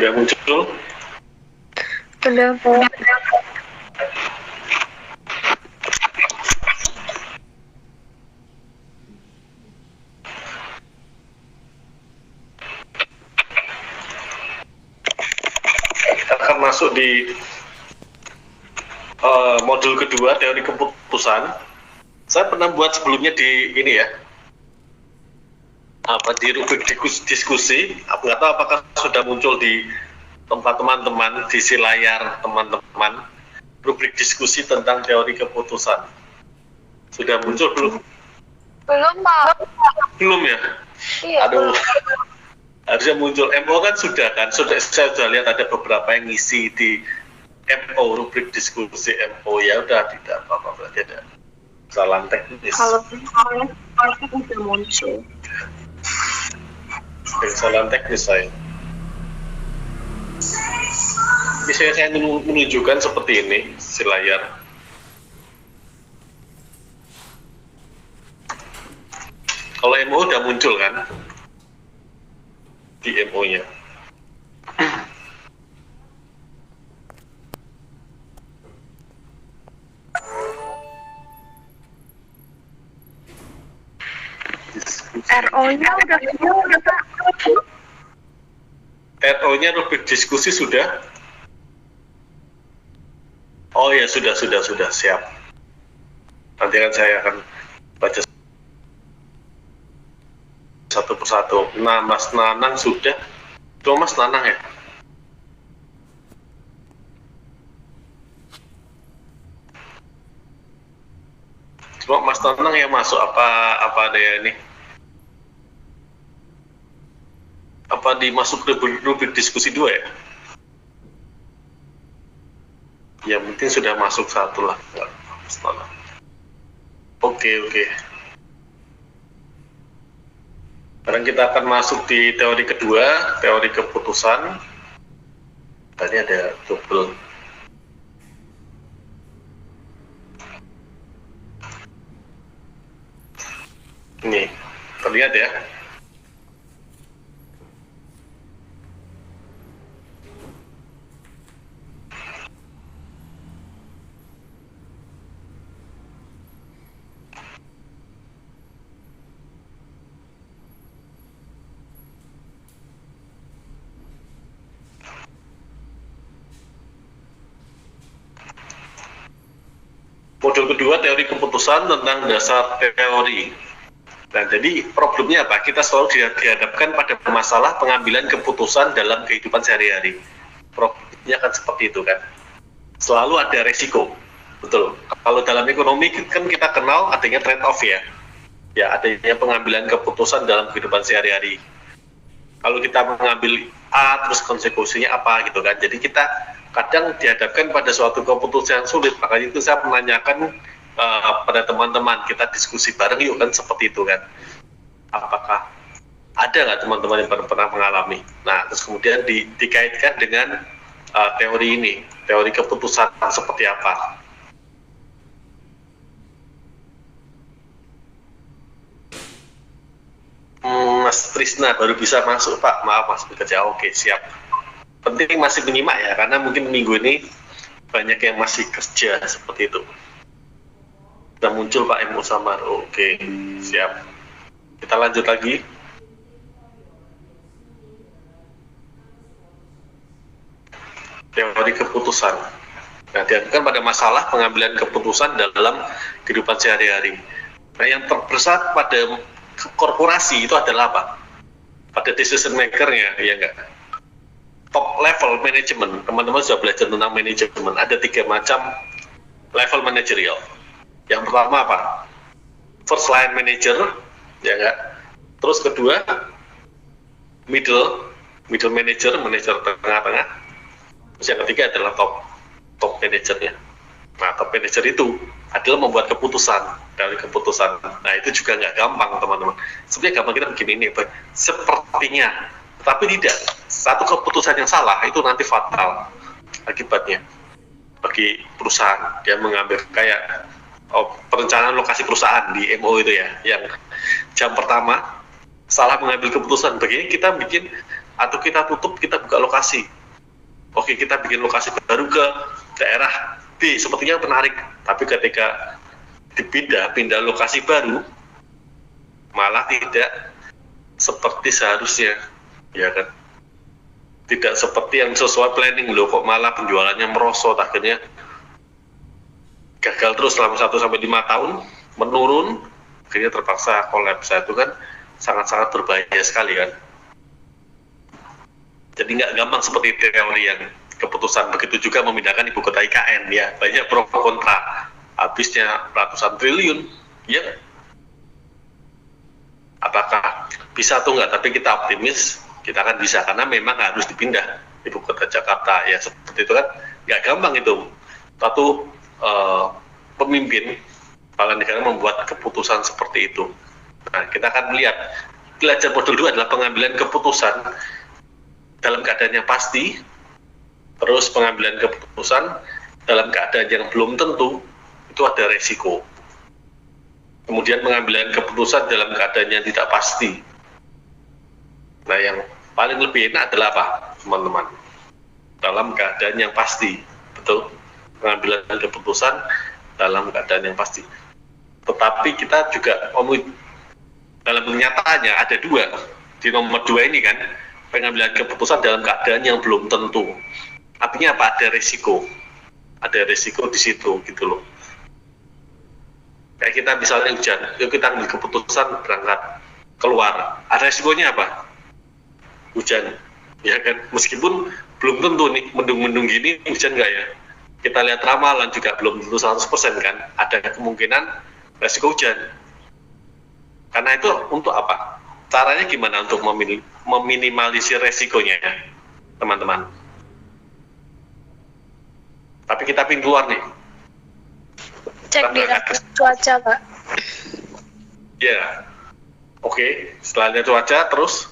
Sudah muncul? Sudah. Kita akan masuk di modul kedua, teori keputusan. Saya pernah buat sebelumnya di ini ya, di rubrik diskusi. Aku nggak tahu apakah sudah muncul di tempat teman-teman, di si layar teman-teman, rubrik diskusi tentang teori keputusan. Sudah muncul belum? Belum, Pak. Belum ya? Iya. Aduh, harusnya muncul. MO kan sudah kan? Saya sudah lihat ada beberapa yang ngisi di MO, rubrik diskusi MO. Ya udah, tidak apa-apa, berarti ada kesalahan teknis. Kalau udah muncul. Kesalahan teknis saya. Bisa saya menunjukkan seperti ini, si layar. Kalau MO udah muncul kan? Di MO-nya. RO-nya udah Pak. RO-nya rubrik diskusi sudah? Oh ya, sudah, siap. Nanti kan saya akan baca satu persatu. Nah, Mas Nanang sudah? Cuma Mas Nanang ya? Cuma Mas Nanang yang masuk, apa ada ya ini? Apa dimasuk rubrik diskusi 2 ya? Ya mungkin sudah masuk satu lah. Oke. Sekarang kita akan masuk di teori kedua, teori keputusan. Tadi ada double. Ini, terlihat ya? Modul kedua, teori keputusan tentang dasar teori. Nah, jadi problemnya apa? Kita selalu dihadapkan pada masalah pengambilan keputusan dalam kehidupan sehari-hari. Problemnya kan seperti itu kan. Selalu ada resiko. Betul. Kalau dalam ekonomi kan kita kenal adanya trade-off ya. Ya, adanya pengambilan keputusan dalam kehidupan sehari-hari. Kalau kita mengambil A, terus konsekuensinya apa gitu kan. Jadi kita kadang dihadapkan pada suatu keputusan yang sulit. Makanya itu saya menanyakan pada teman-teman, kita diskusi bareng yuk kan, seperti itu kan. Apakah ada nggak teman-teman yang pernah mengalami? Nah, terus kemudian dikaitkan dengan teori ini, teori keputusan seperti apa. Mas Trisna baru bisa masuk Pak, maaf Mas bekerja. Oke, siap. Penting masih menyimak ya, karena mungkin minggu ini banyak yang masih kerja seperti itu. Sudah muncul Pak M. Samar. Oke, siap. Kita lanjut lagi. Teori keputusan. Nah, dihadapkan pada masalah pengambilan keputusan dalam kehidupan sehari-hari. Nah, yang terbesar pada korporasi itu adalah apa? Pada decision maker-nya, ya enggak? Top level manajemen, teman-teman sudah belajar tentang manajemen. Ada 3 macam level manajerial. Yang pertama apa? First line manager, ya enggak? Terus kedua, middle manager, manajer tengah-tengah. Terus yang ketiga adalah top manajernya. Nah, top manager itu adalah membuat keputusan dari keputusan. Nah, itu juga nggak gampang, teman-teman. Sebenarnya gampang kita begini nih, sepertinya, tapi tidak. Satu keputusan yang salah itu nanti fatal akibatnya bagi perusahaan. Dia mengambil kayak perencanaan lokasi perusahaan di MO itu ya, yang jam pertama salah mengambil keputusan. Begini kita bikin atau kita tutup, kita buka lokasi. Oke, kita bikin lokasi baru ke daerah B, sepertinya menarik. Tapi ketika pindah lokasi baru, malah tidak seperti seharusnya, ya kan? Tidak seperti yang sesuai planning loh, kok malah penjualannya merosot, akhirnya gagal terus selama 1-5 tahun, menurun, akhirnya terpaksa kolaps. Itu kan sangat-sangat berbahaya sekali kan. Jadi nggak gampang seperti teori yang keputusan. Begitu juga memindahkan ibu kota IKN, ya banyak pro kontra, habisnya ratusan triliun, ya apakah bisa atau nggak, tapi kita optimis kita akan bisa, karena memang harus dipindah ibu kota Jakarta, ya seperti itu kan. Nggak gampang itu satu pemimpin kepala negara membuat keputusan seperti itu. Nah, kita akan melihat belajar modul 2 adalah pengambilan keputusan dalam keadaan yang pasti, terus pengambilan keputusan dalam keadaan yang belum tentu, itu ada resiko. Kemudian pengambilan keputusan dalam keadaan yang tidak pasti. Nah, yang paling lebih enak adalah apa, teman-teman? Dalam keadaan yang pasti, betul? Pengambilan keputusan dalam keadaan yang pasti. Tetapi kita juga dalam kenyataannya ada dua. Di nomor 2 ini kan, pengambilan keputusan dalam keadaan yang belum tentu. Artinya apa? Ada risiko. Ada risiko di situ, gitu loh. Kayak kita misalnya hujan, yuk kita ambil keputusan berangkat keluar. Ada risikonya apa? Hujan, ya kan? Meskipun belum tentu nih, mendung-mendung gini hujan nggak ya? Kita lihat ramalan juga belum tentu 100% kan? Ada kemungkinan risiko hujan. Karena itu untuk apa? Caranya gimana untuk meminimalisir resikonya, teman-teman? Tapi kita pindah keluar nih. Cek di cuaca, Pak. Ya, oke. Setelah lihat cuaca, terus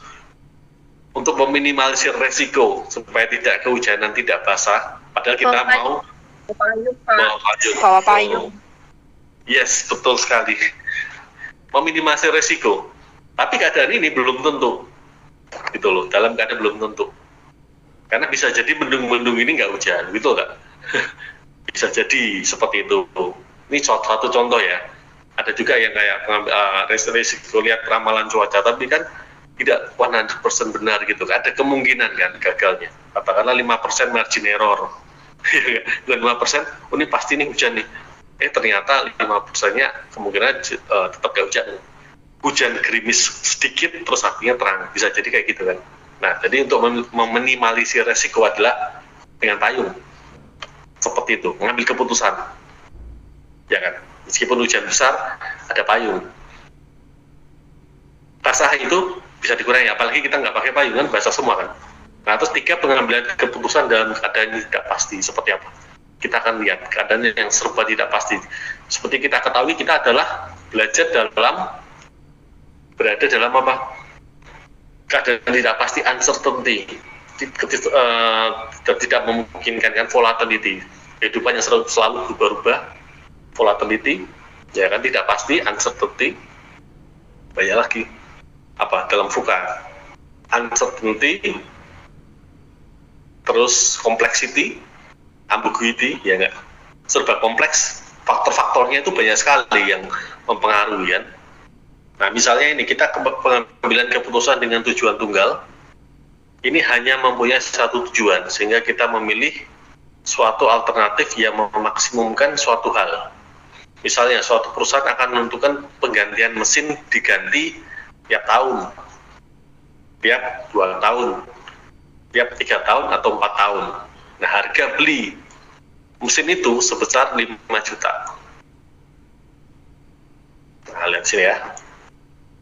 untuk meminimalisir resiko supaya tidak kehujanan, tidak basah, padahal kita mau Bawa payung. Yes, betul sekali. Meminimalisir resiko. Tapi keadaan ini belum tentu, gitu loh. Dalam keadaan belum tentu. Karena bisa jadi mendung-mendung ini nggak hujan, gitu nggak? Bisa jadi seperti itu. Ini satu contoh ya. Ada juga yang kayak resiko lihat ramalan cuaca, tapi kan tidak 100% benar gitu. Ada kemungkinan kan gagalnya. Katakanlah 5% margin error. 5%, ini pasti nih hujan nih. Ternyata 5%-nya kemungkinan tetap gak hujan. Hujan gerimis sedikit, terus apinya terang. Bisa jadi kayak gitu kan. Nah, jadi untuk meminimalisir resiko adalah dengan payung. Seperti itu, mengambil keputusan. Ya kan? Meskipun hujan besar, ada payung. Basah itu bisa dikurangi, apalagi kita nggak pakai payung kan, basah semua kan. Nah, terus 3, pengambilan keputusan dalam keadaan yang tidak pasti. Seperti apa? Kita akan lihat keadaan yang serba tidak pasti. Seperti kita ketahui, kita adalah belajar berada dalam apa? Keadaan tidak pasti, uncertainty. Tidak memungkinkan kan, volatility. Kehidupan yang selalu berubah-ubah, volatility, ya kan, tidak pasti, uncertainty. Banyak lagi apa dalam VUCA, uncertainty, terus complexity, ambiguity, ya enggak, serba kompleks, faktor-faktornya itu banyak sekali yang mempengaruhi kan. Nah, misalnya ini kita pengambilan keputusan dengan tujuan tunggal, ini hanya mempunyai satu tujuan, sehingga kita memilih suatu alternatif yang memaksimumkan suatu hal. Misalnya suatu perusahaan akan menentukan penggantian mesin diganti tiap tahun, tiap 2 tahun, tiap 3 tahun atau 4 tahun. Nah, harga beli mesin itu sebesar 5 juta. Nah, lihat sini ya.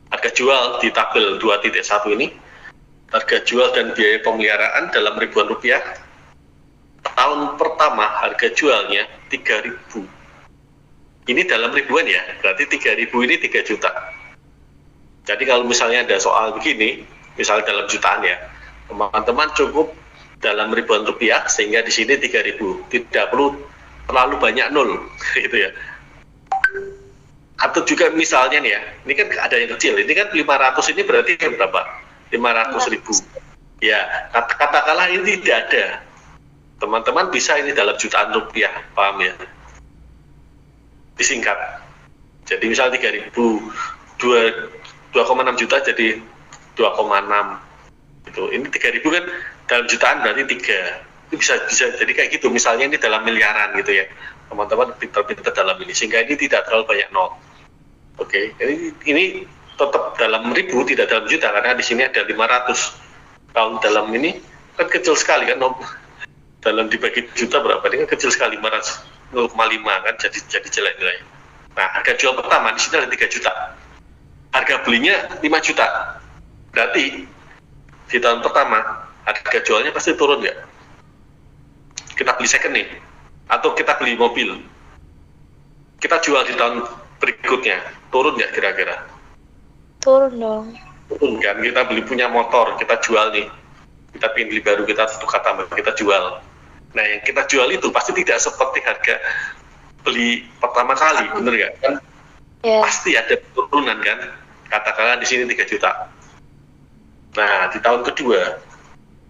Harga jual di tabel 2.1 ini, harga jual dan biaya pemeliharaan dalam ribuan rupiah. Tahun pertama harga jualnya 3.000. Ini dalam ribuan ya, berarti 3.000 ini 3 juta. Jadi kalau misalnya ada soal begini, misalnya dalam jutaan ya, teman-teman cukup dalam ribuan rupiah, sehingga di sini 3.000. Tidak perlu terlalu banyak nol, gitu ya. Atau juga misalnya nih ya, ini kan ada yang kecil, ini kan 500 ini berarti berapa? 500.000. Ya, katakanlah ini tidak ada. Teman-teman bisa ini dalam jutaan rupiah, paham ya? Disingkat. Jadi misal 3.000, 2,6 juta jadi 2,6. Gitu. Ini 3.000 kan dalam jutaan berarti 3. Itu bisa jadi kayak gitu. Misalnya ini dalam miliaran gitu ya. Teman-teman pintar-pintar dalam ini sehingga ini tidak terlalu banyak nol. Oke, ini tetap dalam ribu, tidak dalam juta karena di sini ada 500. Kalau dalam ini kan kecil sekali kan, dalam dibagi juta berapa? Ini kan kecil sekali, 0,5 kan, jadi jelek nilai. Nah, harga jual pertama di sini ada 3 juta. Harga belinya 5 juta. Berarti di tahun pertama harga jualnya pasti turun nggak? Kita beli second nih, atau kita beli mobil, kita jual di tahun berikutnya, turun nggak kira-kira? Turun dong. Turun kan, kita beli punya motor, kita jual nih, kita pengen beli baru, kita tukar tambah, kita jual. Nah, yang kita jual itu pasti tidak seperti harga beli pertama kali, bener nggak? Kan pasti ada turunan kan, katakanlah di sini 3 juta. Nah, di tahun kedua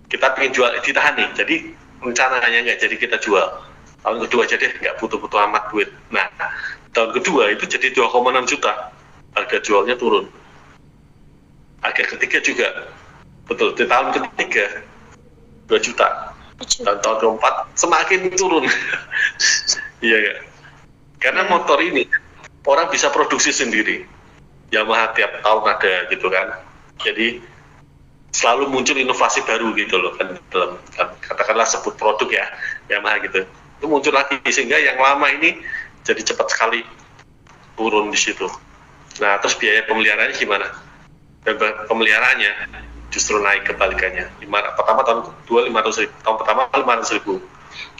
kita pengen jual, ditahan nih, jadi rencananya nggak jadi kita jual. Tahun kedua jadi nggak butuh-butuh amat duit. Nah, tahun kedua itu jadi 2,6 juta, harga jualnya turun. Harga ketiga juga, betul, di tahun ketiga 2 juta. Dan tahun keempat semakin turun. Iya ya. Karena motor ini orang bisa produksi sendiri. Yamaha tiap tahun ada gitu kan. Jadi selalu muncul inovasi baru gitu loh kan, dalam katakanlah sebut produk ya Yamaha gitu. Itu muncul lagi sehingga yang lama ini jadi cepat sekali turun di situ. Nah, terus biaya pemeliharaannya gimana? Pemeliharaannya justru naik kebalikannya. Pertama tahun kedua 500.000, tahun pertama 500.000.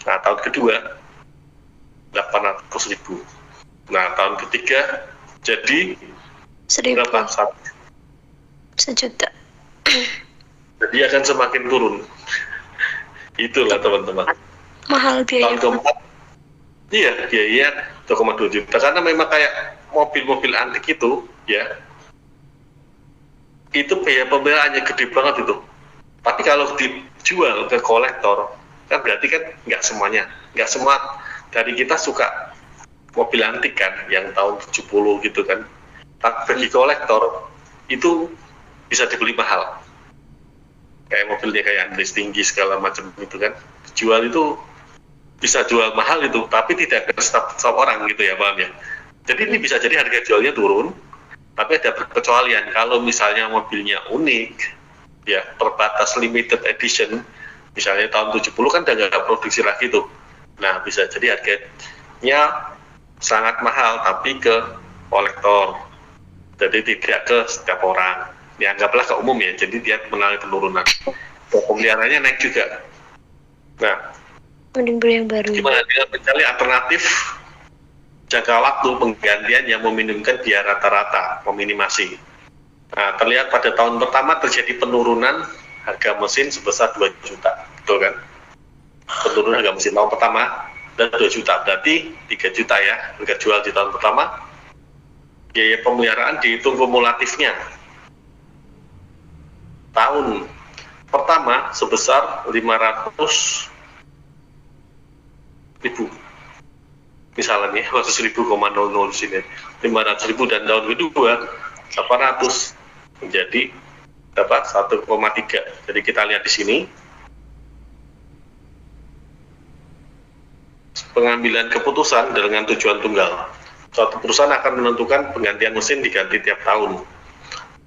Nah, tahun kedua 800.000. Nah, tahun ketiga jadi 1.000. berapa? 1 juta. Jadi akan semakin turun. Itulah teman-teman. Mahal biaya. Tahun keempat, iya biaya 2,2 juta karena memang kayak mobil-mobil antik itu ya. Itu biaya pemeliharaannya gede banget itu. Tapi kalau dijual ke kolektor, kan berarti kan nggak semuanya, nggak semua dari kita suka mobil antik kan, yang tahun 70 gitu kan. Tapi bagi kolektor itu bisa dibeli mahal. Kayak mobilnya kayak Andres tinggi segala macam gitu kan. Dijual itu bisa jual mahal itu, tapi tidak ke setiap orang gitu ya, paham ya. Jadi ini bisa jadi harga jualnya turun. Tapi ada perkecualian, kalau misalnya mobilnya unik, ya terbatas limited edition, misalnya tahun 70 kan udah nggak produksi lagi tuh. Nah, bisa jadi harganya sangat mahal, tapi ke kolektor. Jadi tidak ke setiap orang. Dianggaplah ke umum ya, jadi dia mengalami penurunan. Pemeliharaannya naik juga. Nah, mending beli yang baru. Gimana dengan mencari alternatif jangka waktu penggantian yang meminimumkan biaya rata-rata, meminimasi. Nah, terlihat pada tahun pertama terjadi penurunan harga mesin sebesar 2 juta, betul kan? Penurunan harga mesin tahun pertama dan 2 juta, berarti 3 juta ya harga jual di tahun pertama. Biaya pemeliharaan dihitung kumulatifnya. Tahun pertama sebesar 500.000. Misalnya nih, 100.000,00 di sini, 500.000 dan tahun kedua 800 menjadi dapat 1,3. Jadi kita lihat di sini pengambilan keputusan dengan tujuan tunggal. Suatu perusahaan akan menentukan penggantian mesin diganti tiap tahun,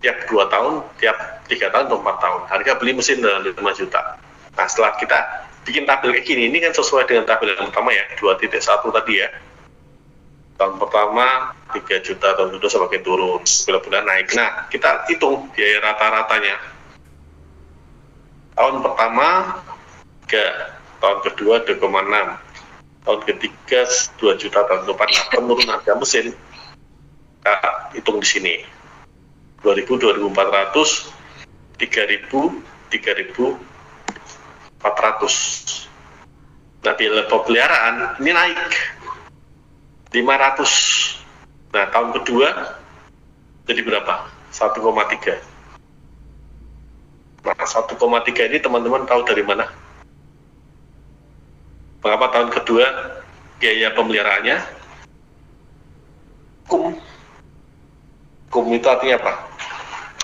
tiap 2 tahun, tiap 3 tahun atau 4 tahun. Harga beli mesin dalam 5 juta. Nah, setelah kita bikin tabel kayak gini, ini kan sesuai dengan tabel yang pertama ya, 2.1 tadi ya. Tahun pertama 3 juta, tahun kedua semakin turun, bulan-bulan naik. Nah, kita hitung biaya rata-ratanya. Tahun pertama 3, tahun kedua 2,6, tahun ketiga 2 juta, tahun keempat penurunan harga mesin. Kita hitung di sini. 2.000, 2.400, 3.000, 3.400. Nah, biaya pemeliharaan ini naik 500. Nah, tahun kedua jadi berapa? 1,3. Nah, 1,3 ini teman-teman tahu dari mana? Mengapa tahun kedua biaya pemeliharaannya kum itu artinya apa?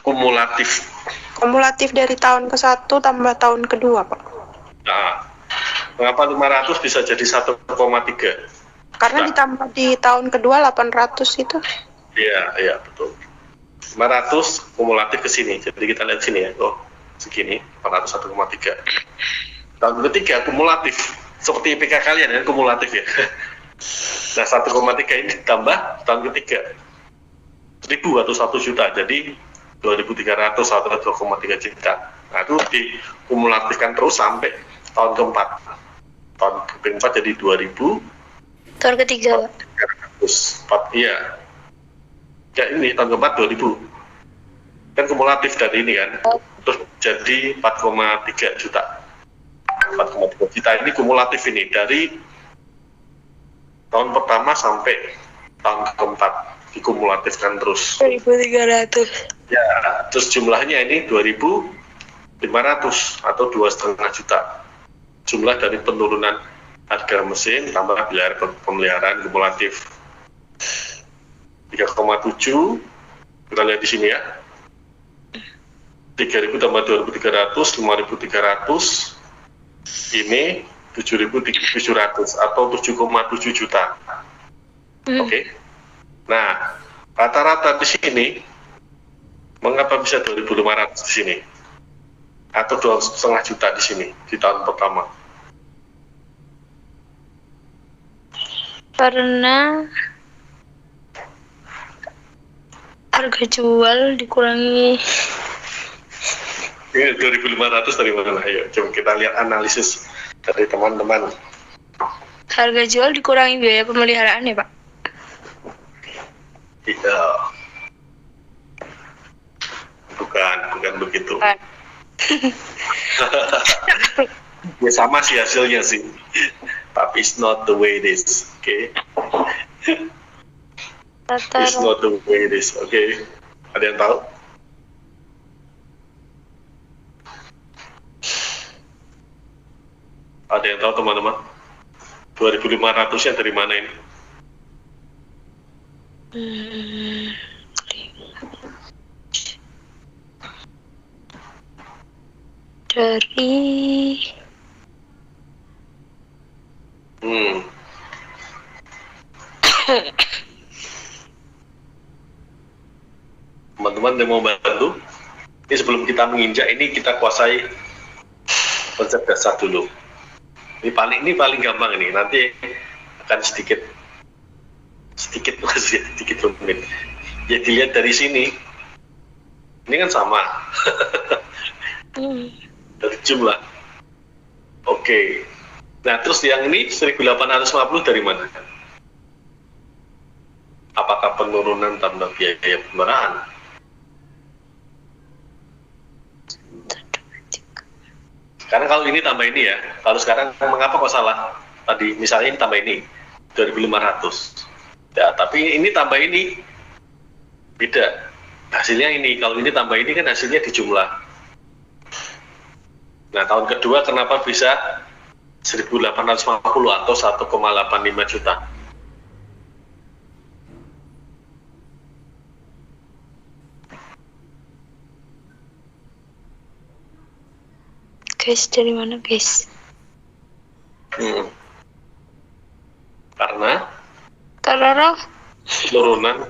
Kumulatif. Kumulatif dari tahun ke-1 tambah tahun kedua, Pak. Nah, mengapa 500 bisa jadi 1,3? Karena ditambah di tahun kedua 800 itu. Iya, betul. 500 kumulatif ke sini. Jadi kita lihat sini ya. Oh, segini, 400 1,3. Tahun ketiga kumulatif. Seperti IPK kalian ya, kumulatif ya. Nah, 1,3 ini ditambah tahun ketiga. 1.000 atau 1 juta. Jadi 2.300 atau 2,3 juta. Nah, itu dikumulatifkan terus sampai tahun keempat. Tahun keempat jadi 2.000. Tahun ketiga, Pak. 4, iya. Ya ini tahun keempat 2.000. Kan kumulatif dari ini kan. Terus jadi 4,3 juta. 4,3 juta ini kumulatif ini dari tahun pertama sampai tahun keempat dikumulatifkan terus. 1.300. Ya, terus jumlahnya ini 2.500 atau 2,5 juta. Jumlah dari penurunan harga mesin tambah biaya pemeliharaan kumulatif 3,7. Kita lihat di sini ya. 3.000 tambah 2.300, 5.300. Ini 7.700 atau 7,7 juta. Oke. Nah, rata-rata di sini mengapa bisa 2.500 di sini? Atau 2,5 juta di sini di tahun pertama? Karena harga jual dikurangi. Ini 2.500 dari mana? Ayo, coba kita lihat analisis dari teman-teman. Harga jual dikurangi biaya pemeliharaan ya, Pak? Iya. Bukan begitu. Ya sama sih hasilnya sih. Tapi it's not the way it is, okay? It's not the way it is, okay? Ada yang tahu? Ada yang tahu teman-teman? 2.500 yang dari mana ini? Dari teman-teman yang mau bantu, ini sebelum kita menginjak ini kita kuasai konsep dasar dulu. Ini paling gampang ini. Nanti akan sedikit rumit. Ya dilihat dari sini. Ini kan sama. Dari jumlah. Oke. Nah, terus yang ini 1.850 dari mana? Apakah penurunan tambah biaya pemeliharaan? Karena kalau ini tambah ini ya, kalau sekarang mengapa kok salah? Tadi misalnya ini tambah ini 2.500. Ya, tapi ini tambah ini beda. Hasilnya ini, kalau ini tambah ini kan hasilnya di jumlah. Nah, tahun kedua kenapa bisa 1.850 atau 1,85 juta? guys, dari mana guys? Karena turunan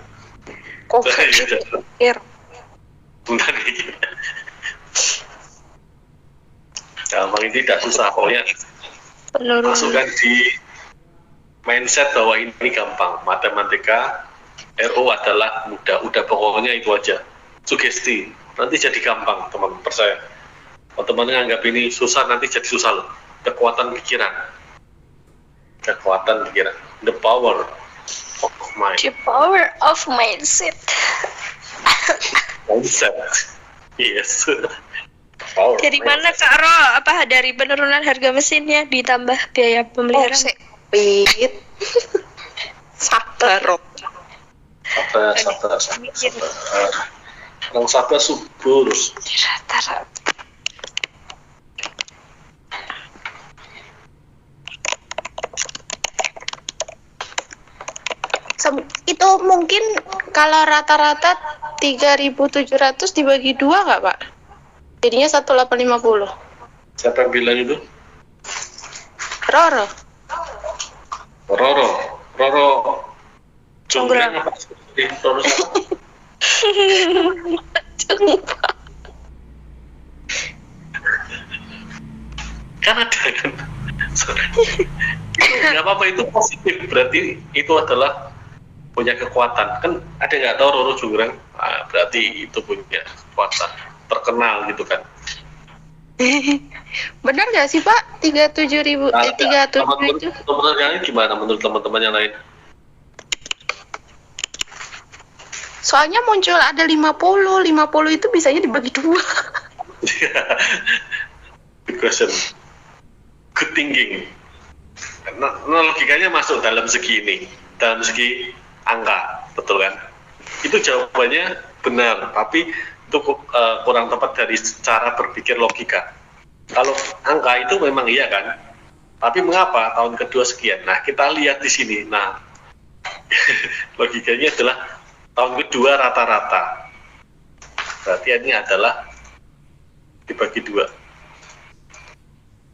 gampang, ini tidak susah pokoknya. Masukkan di mindset bahwa ini gampang. Matematika RO adalah mudah, udah pokoknya itu aja. Sugesti, nanti jadi gampang, teman, percaya. Kalau teman menganggap ini susah, nanti jadi susah loh. Kekuatan pikiran. The power of mind. The power of mindset. Mindset. Yes. Power. Dari mana Kak Ro? Apa dari penurunan harga mesinnya ditambah biaya pemeliharaan? Sabar. Orang sabar subur. mungkin kalau rata-rata 3.700 dibagi 2 nggak, Pak? Jadinya 1.850. Siapa yang bilang itu? Roro. Roro Jonggrang apa? Roro siapa? Kan ada kan? Nggak apa-apa, itu positif, berarti itu adalah punya kekuatan. Kan ada nggak tahu Roro Jonggrang? Berarti itu punya kekuatan, terkenal gitu kan. Benar nggak sih, Pak? 37.000 37. Menurut yang lain gimana? Menurut teman-teman yang lain? Soalnya muncul ada 50 itu bisanya dibagi 2. Good question. Good thinking. Nah, logikanya masuk dalam segi ini, dalam segi angka, betul kan? Itu jawabannya benar, tapi itu kurang tepat dari cara berpikir logika. Kalau angka itu memang iya kan, tapi mengapa tahun kedua sekian? Nah, kita lihat di sini. Nah, logikanya adalah tahun kedua rata-rata. Berarti ini adalah dibagi 2.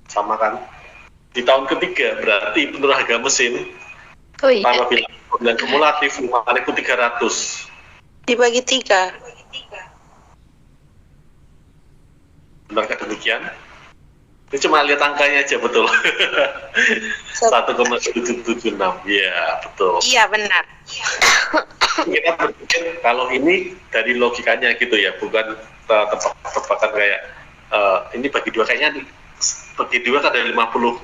Sama kan? Di tahun ketiga berarti menurut harga mesin apabila dan kumulatif 5.300 dibagi 3. Benarkah demikian? Ini cuma lihat angkanya aja, betul. 1,776. Ya, betul. Iya, benar. Kita berpikir kalau ini dari logikanya gitu ya, bukan tebak-tebakan kayak ini bagi 2 kayaknya nih. Bagi 2 kan ada 50.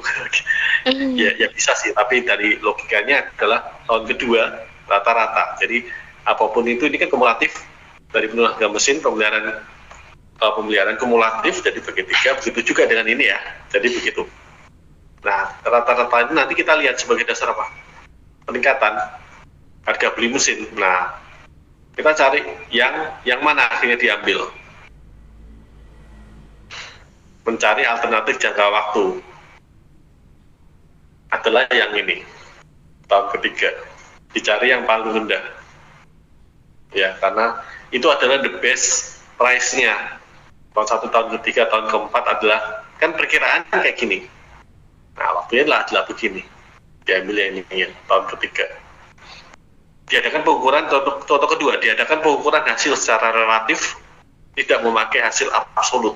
ya bisa sih, tapi dari logikanya adalah tahun kedua rata-rata. Jadi apapun itu, ini kan kumulatif dari penurun harga mesin, pemeliharaan kumulatif jadi bagi 3, begitu juga dengan ini ya, jadi begitu. Nah, rata-rata ini nanti kita lihat sebagai dasar apa? Peningkatan harga beli mesin. Nah, kita cari yang mana akhirnya diambil, mencari alternatif jangka waktu adalah yang ini, tahun ketiga, dicari yang paling rendah ya, karena itu adalah the best price-nya. Tahun 1, tahun ketiga, tahun keempat adalah kan perkiraan kayak gini. Nah, waktunya adalah begini, diambil yang ini ya, tahun ketiga. Diadakan pengukuran contoh kedua, diadakan pengukuran hasil secara relatif, tidak memakai hasil absolut.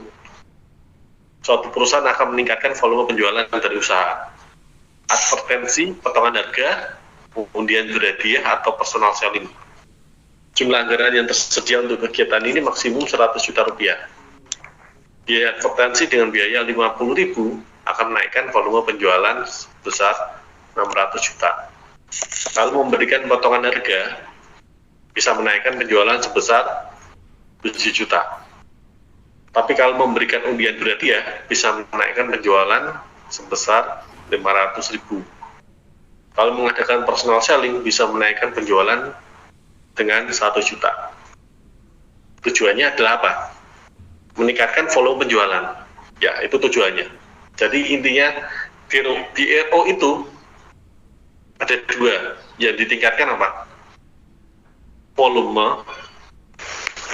Suatu perusahaan akan meningkatkan volume penjualan dari usaha. Advertensi, potongan harga, undian berhadiah atau personal selling. Jumlah anggaran yang tersedia untuk kegiatan ini maksimum 100 juta rupiah. Biaya advertensi dengan biaya 50.000 akan menaikkan volume penjualan sebesar 600 juta. Kalau memberikan potongan harga, bisa menaikkan penjualan sebesar 7 juta. Tapi kalau memberikan undian berhadiah, bisa menaikkan penjualan sebesar 500.000. Kalau mengadakan personal selling, bisa menaikkan penjualan dengan 1 juta. Tujuannya adalah apa? Meningkatkan volume penjualan. Ya, itu tujuannya. Jadi intinya di RO itu ada 2. Yang ditingkatkan apa? Volume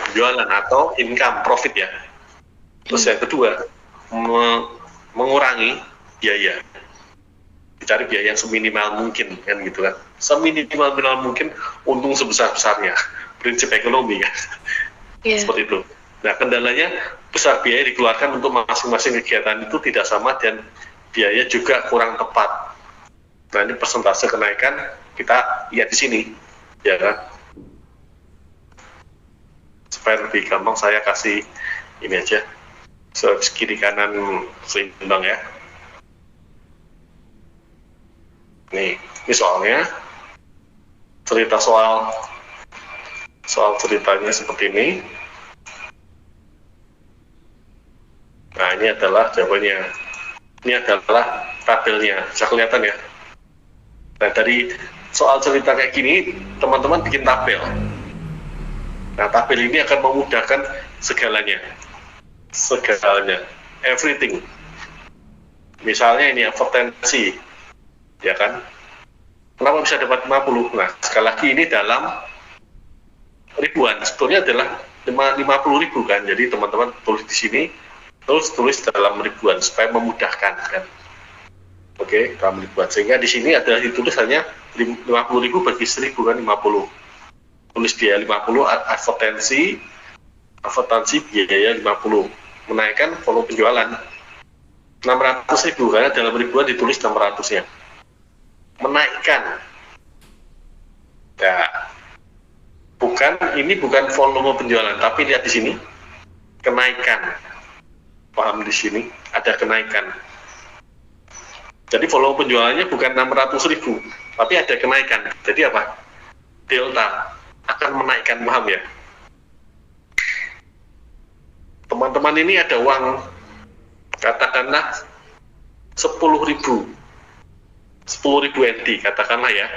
penjualan atau income, profit ya. Terus yang kedua, mengurangi biaya. Dicari biaya yang seminimal mungkin kan gitu kan. Seminimal mungkin, untung sebesar-besarnya. Prinsip ekonomi kan. Yeah. Seperti itu. Nah, kendalanya besar biaya dikeluarkan untuk masing-masing kegiatan itu tidak sama dan biaya juga kurang tepat. Nah, ini persentase kenaikan kita lihat di sini, ya kan? Supaya lebih gampang saya kasih ini aja, kiri kanan seimbang ya. Nih, ini soalnya cerita soal ceritanya seperti ini. Nah, ini adalah jawabannya. Ini adalah tabelnya. Bisa kelihatan ya? Nah, dari soal cerita kayak gini, teman-teman bikin tabel. Nah, tabel ini akan memudahkan segalanya. Segalanya. Everything. Misalnya ini advertensi. Ya kan? Kenapa bisa dapat 50? Nah, sekali lagi ini dalam ribuan, sebetulnya adalah 50.000 kan. Jadi teman-teman tulis di sini, terus tulis dalam ribuan supaya memudahkan kan. Oke, dalam ribuan. Sehingga di sini adalah ditulis hanya 50.000 bagi 1.000 kan 50. Tulis biaya 50, advertansi biaya 50. Menaikkan volume penjualan 600.000 karena dalam ribuan ditulis 600-nya. Menaikkan. Ya, ini bukan volume penjualan, tapi lihat di sini kenaikan. Paham di sini ada kenaikan. Jadi volume penjualannya bukan 600.000, tapi ada kenaikan. Jadi apa? Delta akan menaikkan, paham ya? Teman-teman ini ada uang, katakanlah 10.000 NT, katakanlah ya.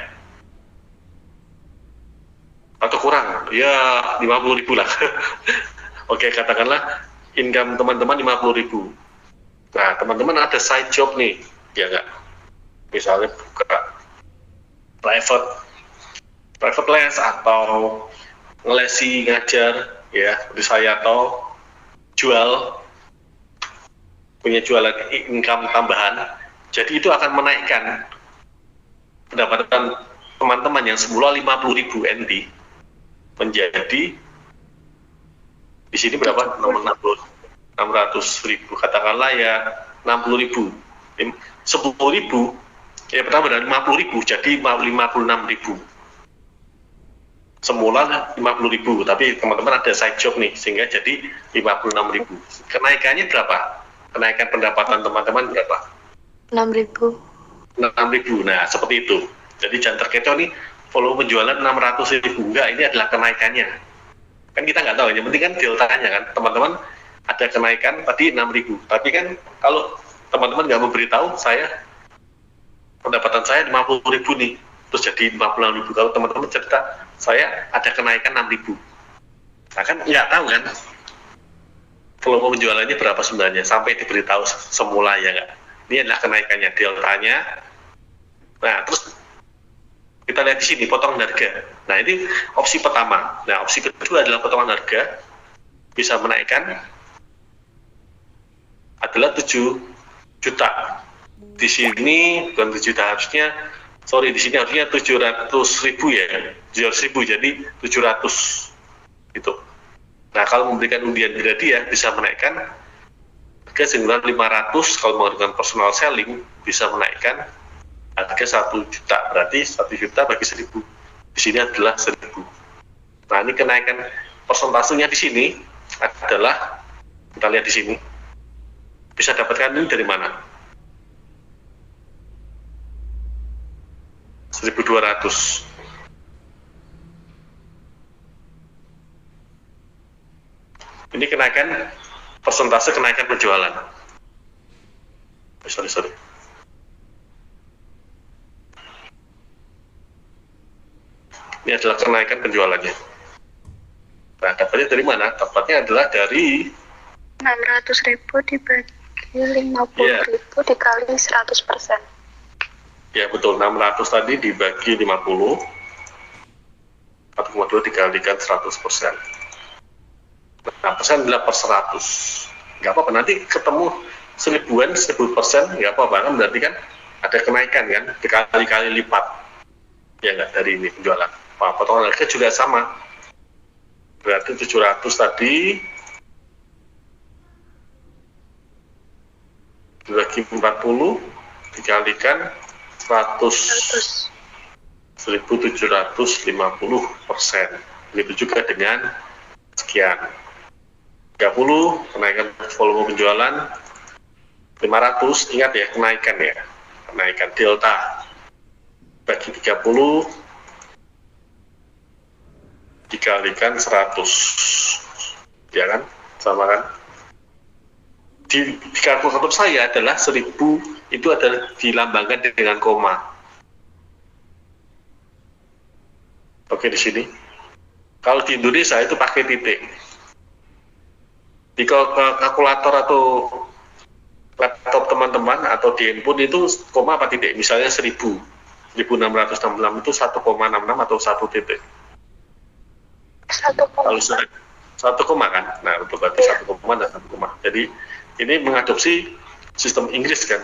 Atau kurang, ya 50.000 lah. Oke, katakanlah income teman-teman 50.000. Nah, teman-teman ada side job nih, ya nggak? Misalnya buka private les atau ngelesi ngajar, ya, seperti saya, atau punya jualan income tambahan. Jadi itu akan menaikkan pendapatan teman-teman yang semula 50.000 NT menjadi di sini berapa? 600.000, katakanlah ya 60.000. 10.000 ya pertama dari 50.000 jadi 56.000. Semula 50.000, tapi teman-teman ada side job nih sehingga jadi 56.000. Kenaikannya berapa? Kenaikan pendapatan teman-teman berapa? 6.000. 6.000. Nah, seperti itu. Jadi jangan terkecoh nih volume penjualan 600.000, enggak, ini adalah kenaikannya. Kan kita nggak tahu, yang penting kan deltanya kan. Teman-teman ada kenaikan tadi 6.000, tapi kan kalau teman-teman nggak memberitahu saya pendapatan saya 50.000 nih, terus jadi 56.000. Kalau teman-teman cerita saya ada kenaikan 6.000, nah kan nggak tahu kan volume penjualannya berapa sebenarnya sampai diberitahu semula, ya nggak. Ini adalah kenaikannya, deltanya. Nah, terus kita lihat di sini potongan harga. Nah, ini opsi pertama. Nah, opsi kedua adalah potongan harga bisa menaikkan adalah 7 juta. Di sini bukan 7 juta, di sini harusnya 700.000 ya. 700.000 jadi 700 gitu. Nah, kalau memberikan undian berhadiah bisa menaikkan harga senilai 500. Kalau menggunakan personal selling bisa menaikkan harga 1 juta, berarti 1 juta bagi 1.000. Di sini adalah 1.000. Nah, ini kenaikan persentasenya di sini adalah, kita lihat di sini, bisa dapatkan ini dari mana? 1.200. Ini kenaikan persentase kenaikan penjualan. Sorry. Ini adalah kenaikan penjualannya. Nah, dapatnya dari mana? Dapatnya adalah dari 600.000 dibagi 50.000 dikali 100%. Ya betul, 600 tadi dibagi 50, 1,2 dikalikan 100%. Nah, persen adalah per 100. Nggak apa-apa, nanti ketemu 1.000%, nggak apa-apa, kan berarti kan ada kenaikan kan, berkali-kali lipat. Ya nggak, dari ini penjualan. Nah, potongan harga juga sama. Berarti 700 tadi dibagi 40 dikalikan 100. 1.750%. Begitu juga dengan sekian. 30 kenaikan volume penjualan 500, ingat ya kenaikan delta bagi 30 dikalikan 100, ya kan, sama kan. Di kalkulator saya adalah 1.000 itu adalah dilambangkan dengan koma. Oke, di sini. Kalau di Indonesia itu pakai titik. Di kalkulator atau laptop teman-teman atau di handphone itu koma apa titik? Misalnya 1.666 itu 1,66 atau 1 titik. 1 Kalau sudah 1 koma kan, nah itu berarti 1 koma dan 1 koma. Jadi ini mengadopsi sistem Inggris kan,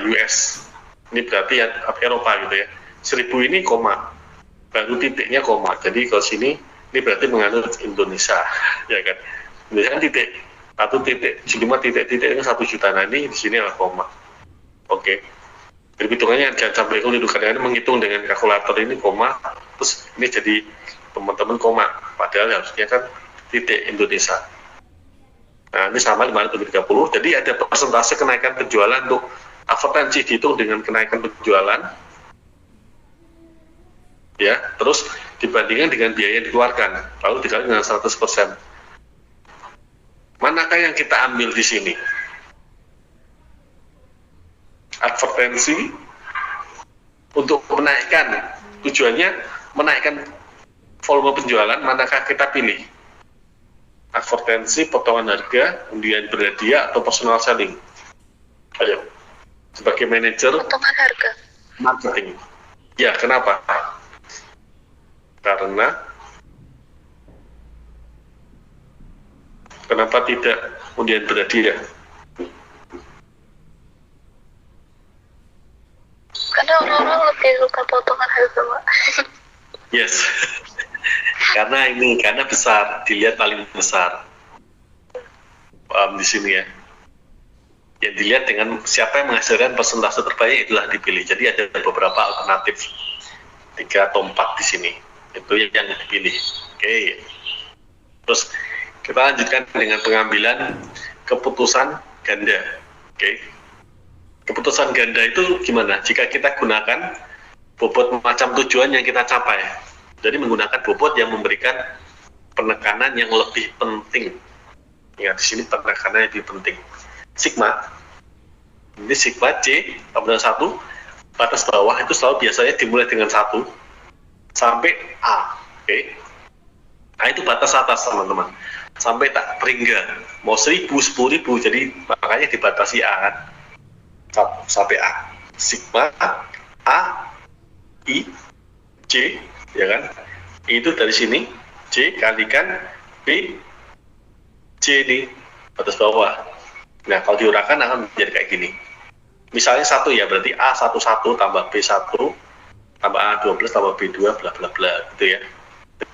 US. Ini berarti ya Eropa gitu ya. 1000 ini koma, baru titiknya koma. Jadi kalau sini ini berarti menganut Indonesia, ya kan? Indonesia kan titik, 1,75 titik itu 1 juta. Nah ini di sini adalah koma. Oke. Jadi hitungannya jangan sampai keliru, kadang-kadang menghitung dengan kalkulator ini koma, terus ini jadi teman-teman koma, padahal harusnya kan titik Indonesia. Nah ini sama 530, jadi ada persentase kenaikan penjualan untuk advertensi dihitung dengan kenaikan penjualan, ya, terus dibandingkan dengan biaya yang dikeluarkan, lalu dikali dengan 100%. Manakah yang kita ambil di sini? Advertensi untuk menaikkan, tujuannya menaikkan volume penjualan, manakah kita pilih? Advertensi, potongan harga, undian berhadiah, atau personal selling? Ayo, sebagai manajer Potongan harga. marketing. Ya, kenapa? Karena kenapa tidak undian berhadiah? Karena orang-orang lebih suka potongan harga, Pak. Yes. karena besar, dilihat paling besar. Paham di sini ya. Yang dilihat dengan siapa yang menghasilkan persentase terbanyak itulah dipilih. Jadi ada beberapa alternatif, 3 atau 4 di sini. Itu yang dipilih. Oke. Terus kita lanjutkan dengan pengambilan keputusan ganda. Oke. Keputusan ganda itu gimana? Jika kita gunakan bobot macam tujuan yang kita capai. Jadi menggunakan bobot yang memberikan penekanan yang lebih penting. Ya, di sini penekanan yang lebih penting. Sigma. Ini sigma C, tambah 1. Batas bawah itu selalu biasanya dimulai dengan 1 sampai A. Oke. Nah, itu batas atas, teman-teman. Sampai tak peringga. Mau 1000, 10.000, jadi makanya dibatasi A kan. Sampai A. Sigma A I C, ya kan? Itu dari sini C kalikan B C ini batas bawah. Nah, kalau diuraikan akan menjadi kayak gini. Misalnya 1 ya, berarti A11 tambah B1 tambah A12 tambah B2 bla bla bla gitu ya.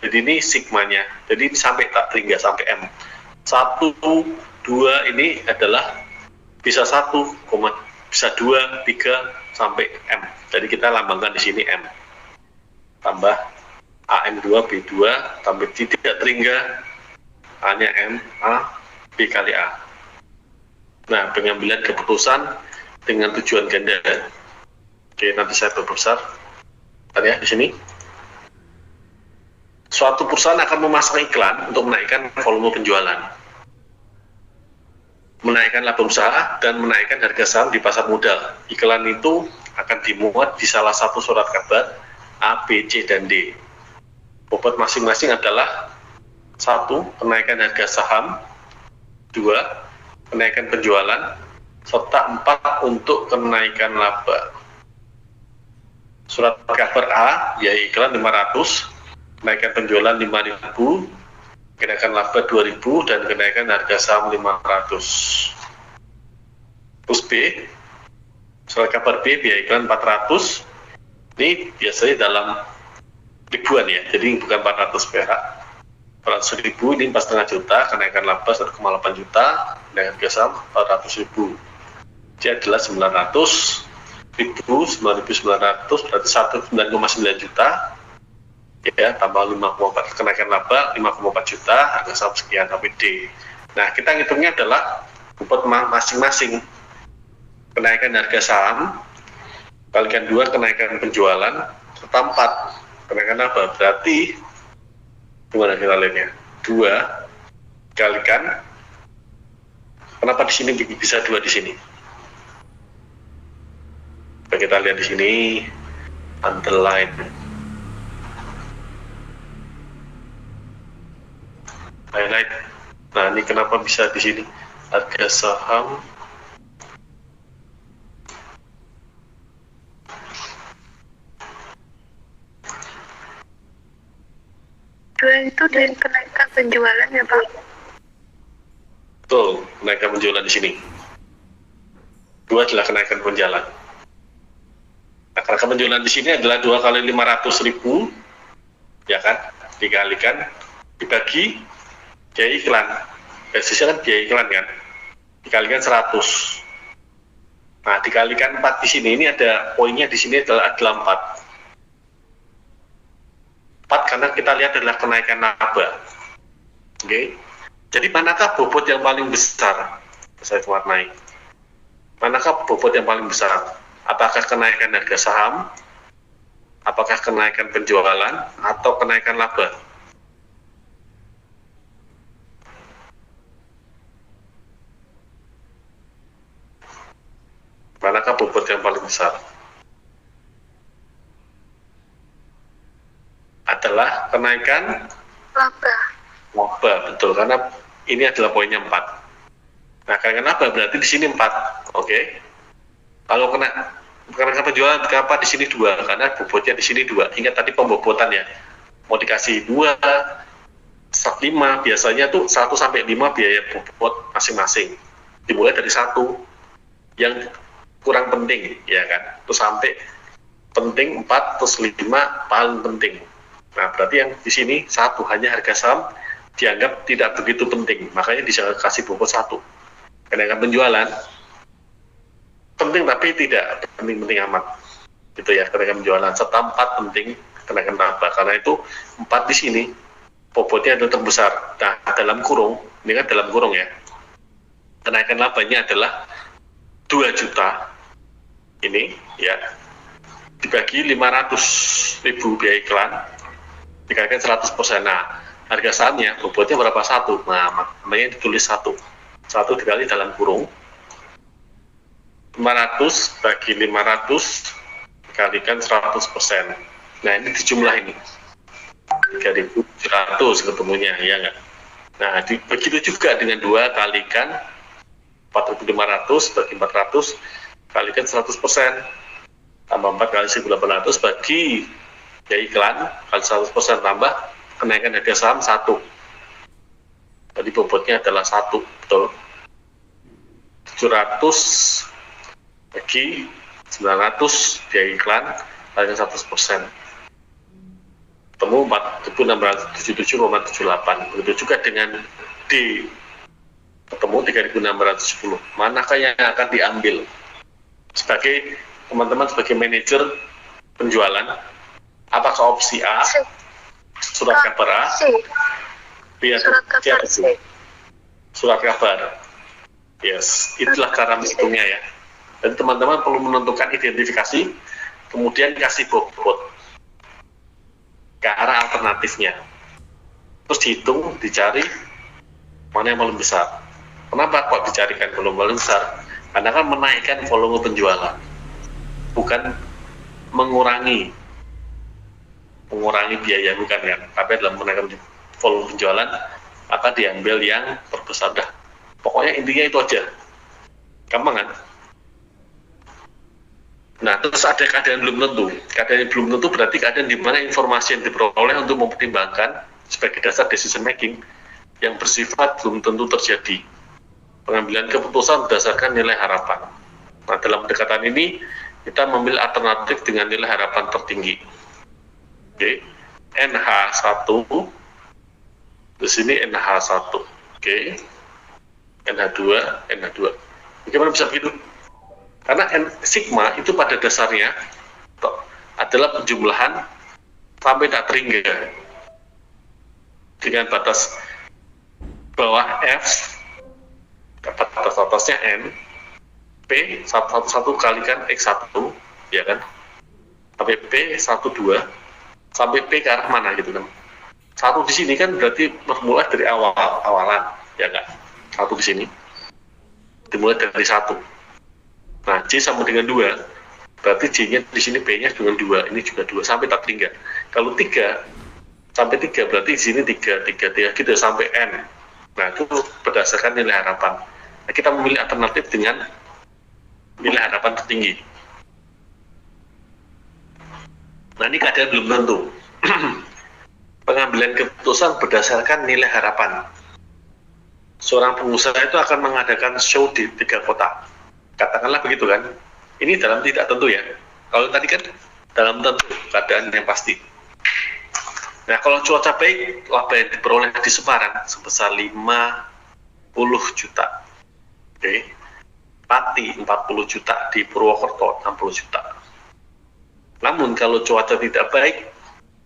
Jadi ini sigmanya. Jadi ini sampai tak terhingga sampai M. 1 2 ini adalah bisa 1, bisa 2, 3 sampai M. Jadi kita lambangkan di sini M. Tambah AM2 B2 tambah tidak terhingga A-nya M, A, B kali A. Nah, pengambilan keputusan dengan tujuan ganda. Oke, nanti saya perbesar. Tadi ya di sini. Suatu perusahaan akan memasang iklan untuk menaikkan volume penjualan, menaikkan laba usaha, dan menaikkan harga saham di pasar modal. Iklan itu akan dimuat di salah satu surat kabar A, B, C, dan D. Bobot masing-masing adalah 1. Kenaikan harga saham, 2. Kenaikan penjualan, serta 4. Untuk kenaikan laba. Surat kabar A, yaitu iklan 500, kenaikan penjualan 5.000, kenaikan laba 2.000, dan kenaikan harga saham 500. Terus B, surat kabar B, biaya iklan 400, ini biasanya dalam ribuan ya, jadi bukan 400 perak. 400.000 ini 4,5 juta, kenaikan laba 1,8 juta, kenaikan harga saham 400.000. Jadi adalah 900.000, 9.900 berarti 9,9 juta. Ya, tambah 5,4 kenaikan laba 5,4 juta, harga saham sekian sampai D. Nah, kita ngitungnya adalah bobot masing-masing. Kenaikan harga saham kalikan 2 kenaikan penjualan serta 4 kenaikan laba, berarti gimana kita lihatnya? 2 kalikan, kenapa di sini bisa 2 di sini? Kita lihat di sini underline. Highlight. Nah, ini kenapa bisa di sini? Harga saham Dua itu dari kenaikan penjualan ya Pak? Betul, kenaikan penjualan di sini. Dua adalah kenaikan penjualan. Nah, kenaikan penjualan di sini adalah 2 kali 500.000, ya kan? Dikalikan, dibagi biaya iklan. Basisnya kan biaya iklan kan? Dikalikan 100. Nah, dikalikan 4 di sini, ini ada poinnya di sini adalah 4. 4 karena kita lihat adalah kenaikan laba. Oke. Jadi manakah bobot yang paling besar? Saya warnai. Manakah bobot yang paling besar? Apakah kenaikan harga saham? Apakah kenaikan penjualan atau kenaikan laba? Manakah bobot yang paling besar? Adalah kenaikan Laba. laba, betul, karena ini adalah poinnya 4. Nah, kenaikan laba berarti di sini 4, oke? Kalau kenaikan penjualan kenapa di sini 2? Karena bobotnya di sini 2. Ingat tadi pembobotan ya, mau dikasih 2, 5, biasanya tuh 1 sampai 5 biaya bobot masing-masing. Dimulai dari 1 yang kurang penting, ya kan? Terus sampai penting 4, terus 5 paling penting. Nah, berarti yang di sini 1 hanya harga saham dianggap tidak begitu penting, makanya dikasih bobot 1. Kenaikan penjualan penting tapi tidak penting-penting amat, gitu ya. Kenaikan penjualan serta 4 penting, kenaikan laba, karena itu 4 di sini bobotnya adalah terbesar. Nah, dalam kurung, ini kan dalam kurung ya, kenaikan labanya adalah 2 juta ini ya, dibagi 500.000 biaya iklan, dikalikan 100%. Nah, harga sahamnya bobotnya berapa? 1. Nah, makanya ditulis 1 dikali dalam kurung 500 bagi 500 dikalikan 100%. Nah, ini dijumlah ini 3.700 ketemunya, ya enggak? Nah, begitu juga dengan 2 kalikan 4.500 bagi 400 kalikan 100%, tambah 4 kali 1.800 bagi biaya iklan kali 100% tambah kenaikan harga saham 1. Jadi bobotnya adalah 1, betul. 700 bagi 900 biaya iklan kali 100%. Ketemu 4.677,78. Begitu juga dengan D. Ketemu 3.610. Manakah yang akan diambil? Sebagai teman-teman, sebagai manajer penjualan, apakah opsi A, surat kabar A, B atau C atau D? Surat kabar. Yes, itulah cara menghitungnya ya. Dan teman-teman perlu menentukan identifikasi, kemudian kasih bobot ke arah alternatifnya. Terus dihitung, dicari mana yang paling besar. Kenapa kok dicarikan volume paling besar? Karena kan menaikkan volume penjualan, bukan mengurangi biaya, bukan kan, tapi dalam menaikkan volume penjualan maka diambil yang terbesar. Dah, pokoknya intinya itu aja, gampang kan? Nah, terus ada keadaan belum tentu. Keadaan yang belum tentu berarti keadaan di mana informasi yang diperoleh untuk mempertimbangkan sebagai dasar decision making yang bersifat belum tentu terjadi. Pengambilan keputusan berdasarkan nilai harapan. Nah, dalam pendekatan ini kita memilih alternatif dengan nilai harapan tertinggi. Oke, NH1, di sini NH1, oke, NH2, NH2. Bagaimana bisa begitu? Karena sigma itu pada dasarnya adalah penjumlahan sampai tak terhingga dengan batas bawah F, batas atasnya N, P 1 kalikan X1, ya kan, sampai P 12 sampai P ke arah mana gitu kan. 1 di sini kan berarti bermula dari awalan, ya kan. 1 di sini dimulai dari 1. Nah, C sama dengan 2, berarti J-nya di sini P-nya dengan 2, ini juga 2 sampai tak terhingga. Kalau 3 sampai 3 berarti di sini 3 gitu sampai N. Nah, itu berdasarkan nilai harapan. Nah, kita memilih alternatif dengan nilai harapan tertinggi. Nah, ini keadaan belum tentu. pengambilan keputusan berdasarkan nilai harapan. Seorang pengusaha itu akan mengadakan show di 3 kota. Katakanlah begitu kan. Ini dalam tidak tentu ya. Kalau tadi kan dalam tentu, keadaan yang pasti. Nah, kalau cuaca baik, laba yang diperoleh di Semarang sebesar 50 juta. Oke. Pati 40 juta, di Purwokerto 60 juta. Namun kalau cuaca tidak baik,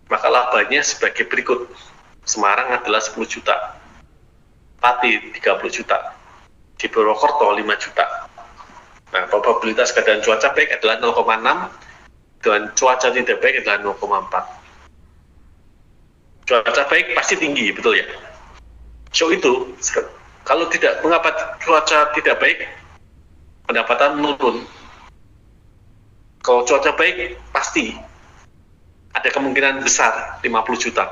maka labanya sebagai berikut. Semarang adalah 10 juta. Pati 30 juta. Di Purwokerto 5 juta. Nah, probabilitas keadaan cuaca baik adalah 0,6 dan cuaca tidak baik adalah 0,4. Cuaca baik pasti tinggi, betul ya? So itu, kalau tidak, mengapa cuaca tidak baik? Pendapatan menurun. Kalau cuaca baik, pasti ada kemungkinan besar 50 juta.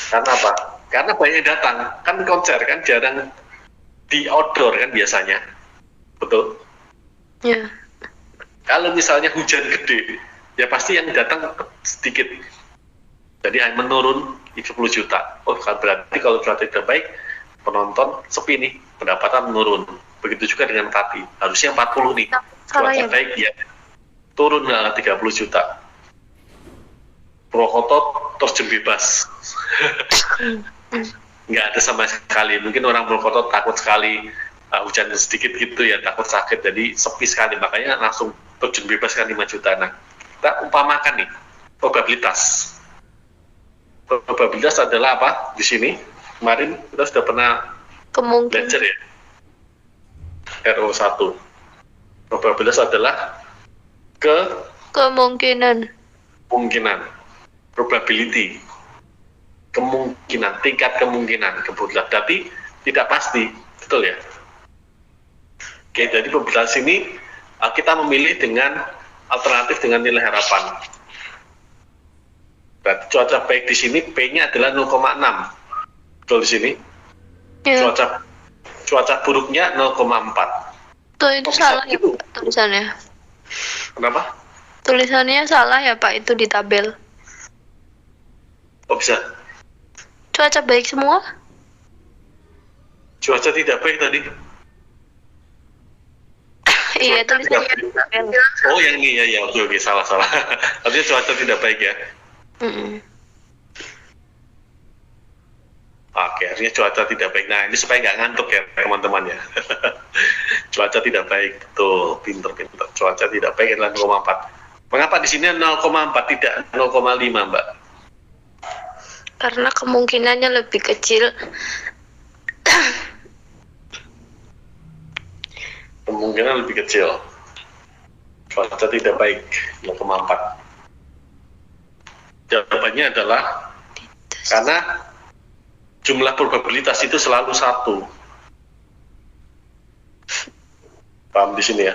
Karena apa? Karena banyak datang. Kan konser kan jarang di outdoor kan biasanya. Betul? Ya. Kalau misalnya hujan gede, ya pasti yang datang sedikit. Jadi hanya menurun 10 juta. Oh, berarti kalau cuaca tidak baik, penonton sepi nih, pendapatan menurun. Begitu juga dengan Pati. Harusnya 40 nih. Cuaca baik ya. Turun 30 juta. Purwokerto terjun bebas. Nggak ada sama sekali. Mungkin orang Purwokerto takut sekali hujan sedikit gitu ya, takut sakit. Jadi sepi sekali. Makanya langsung terjun bebas kan 5 juta. Nah, kita umpamakan nih, probabilitas. Probabilitas adalah apa? Di sini, kemarin kita sudah pernah belajar ya. RO1. Probabilitas adalah kemungkinan. Probability. Kemungkinan, tingkat kemungkinan. Berarti tidak pasti. Betul ya? Oke, jadi probabilitas ini kita memilih dengan alternatif dengan nilai harapan. Berarti cuaca baik di sini P-nya adalah 0,6. Betul di sini? Ya. Cuaca buruknya 0,4. Tuh itu salah ya Pak tulisannya. Kenapa? Tulisannya salah ya Pak itu di tabel. Kok bisa? Cuaca baik semua? Cuaca tidak baik tadi. Iya tulisannya di tabel. Oh yang ini ya, oke, salah. Artinya cuaca tidak baik ya. Oke, artinya cuaca tidak baik. Nah, ini supaya nggak ngantuk ya teman-teman ya. Cuaca tidak baik, betul, pinter. Cuaca tidak baik adalah 0,4. Mengapa di sini 0,4 tidak 0,5, Mbak? Karena kemungkinannya lebih kecil. Kemungkinan lebih kecil. Cuaca tidak baik, 0,4. Jawabannya adalah karena jumlah probabilitas itu selalu 1. Paham di sini ya?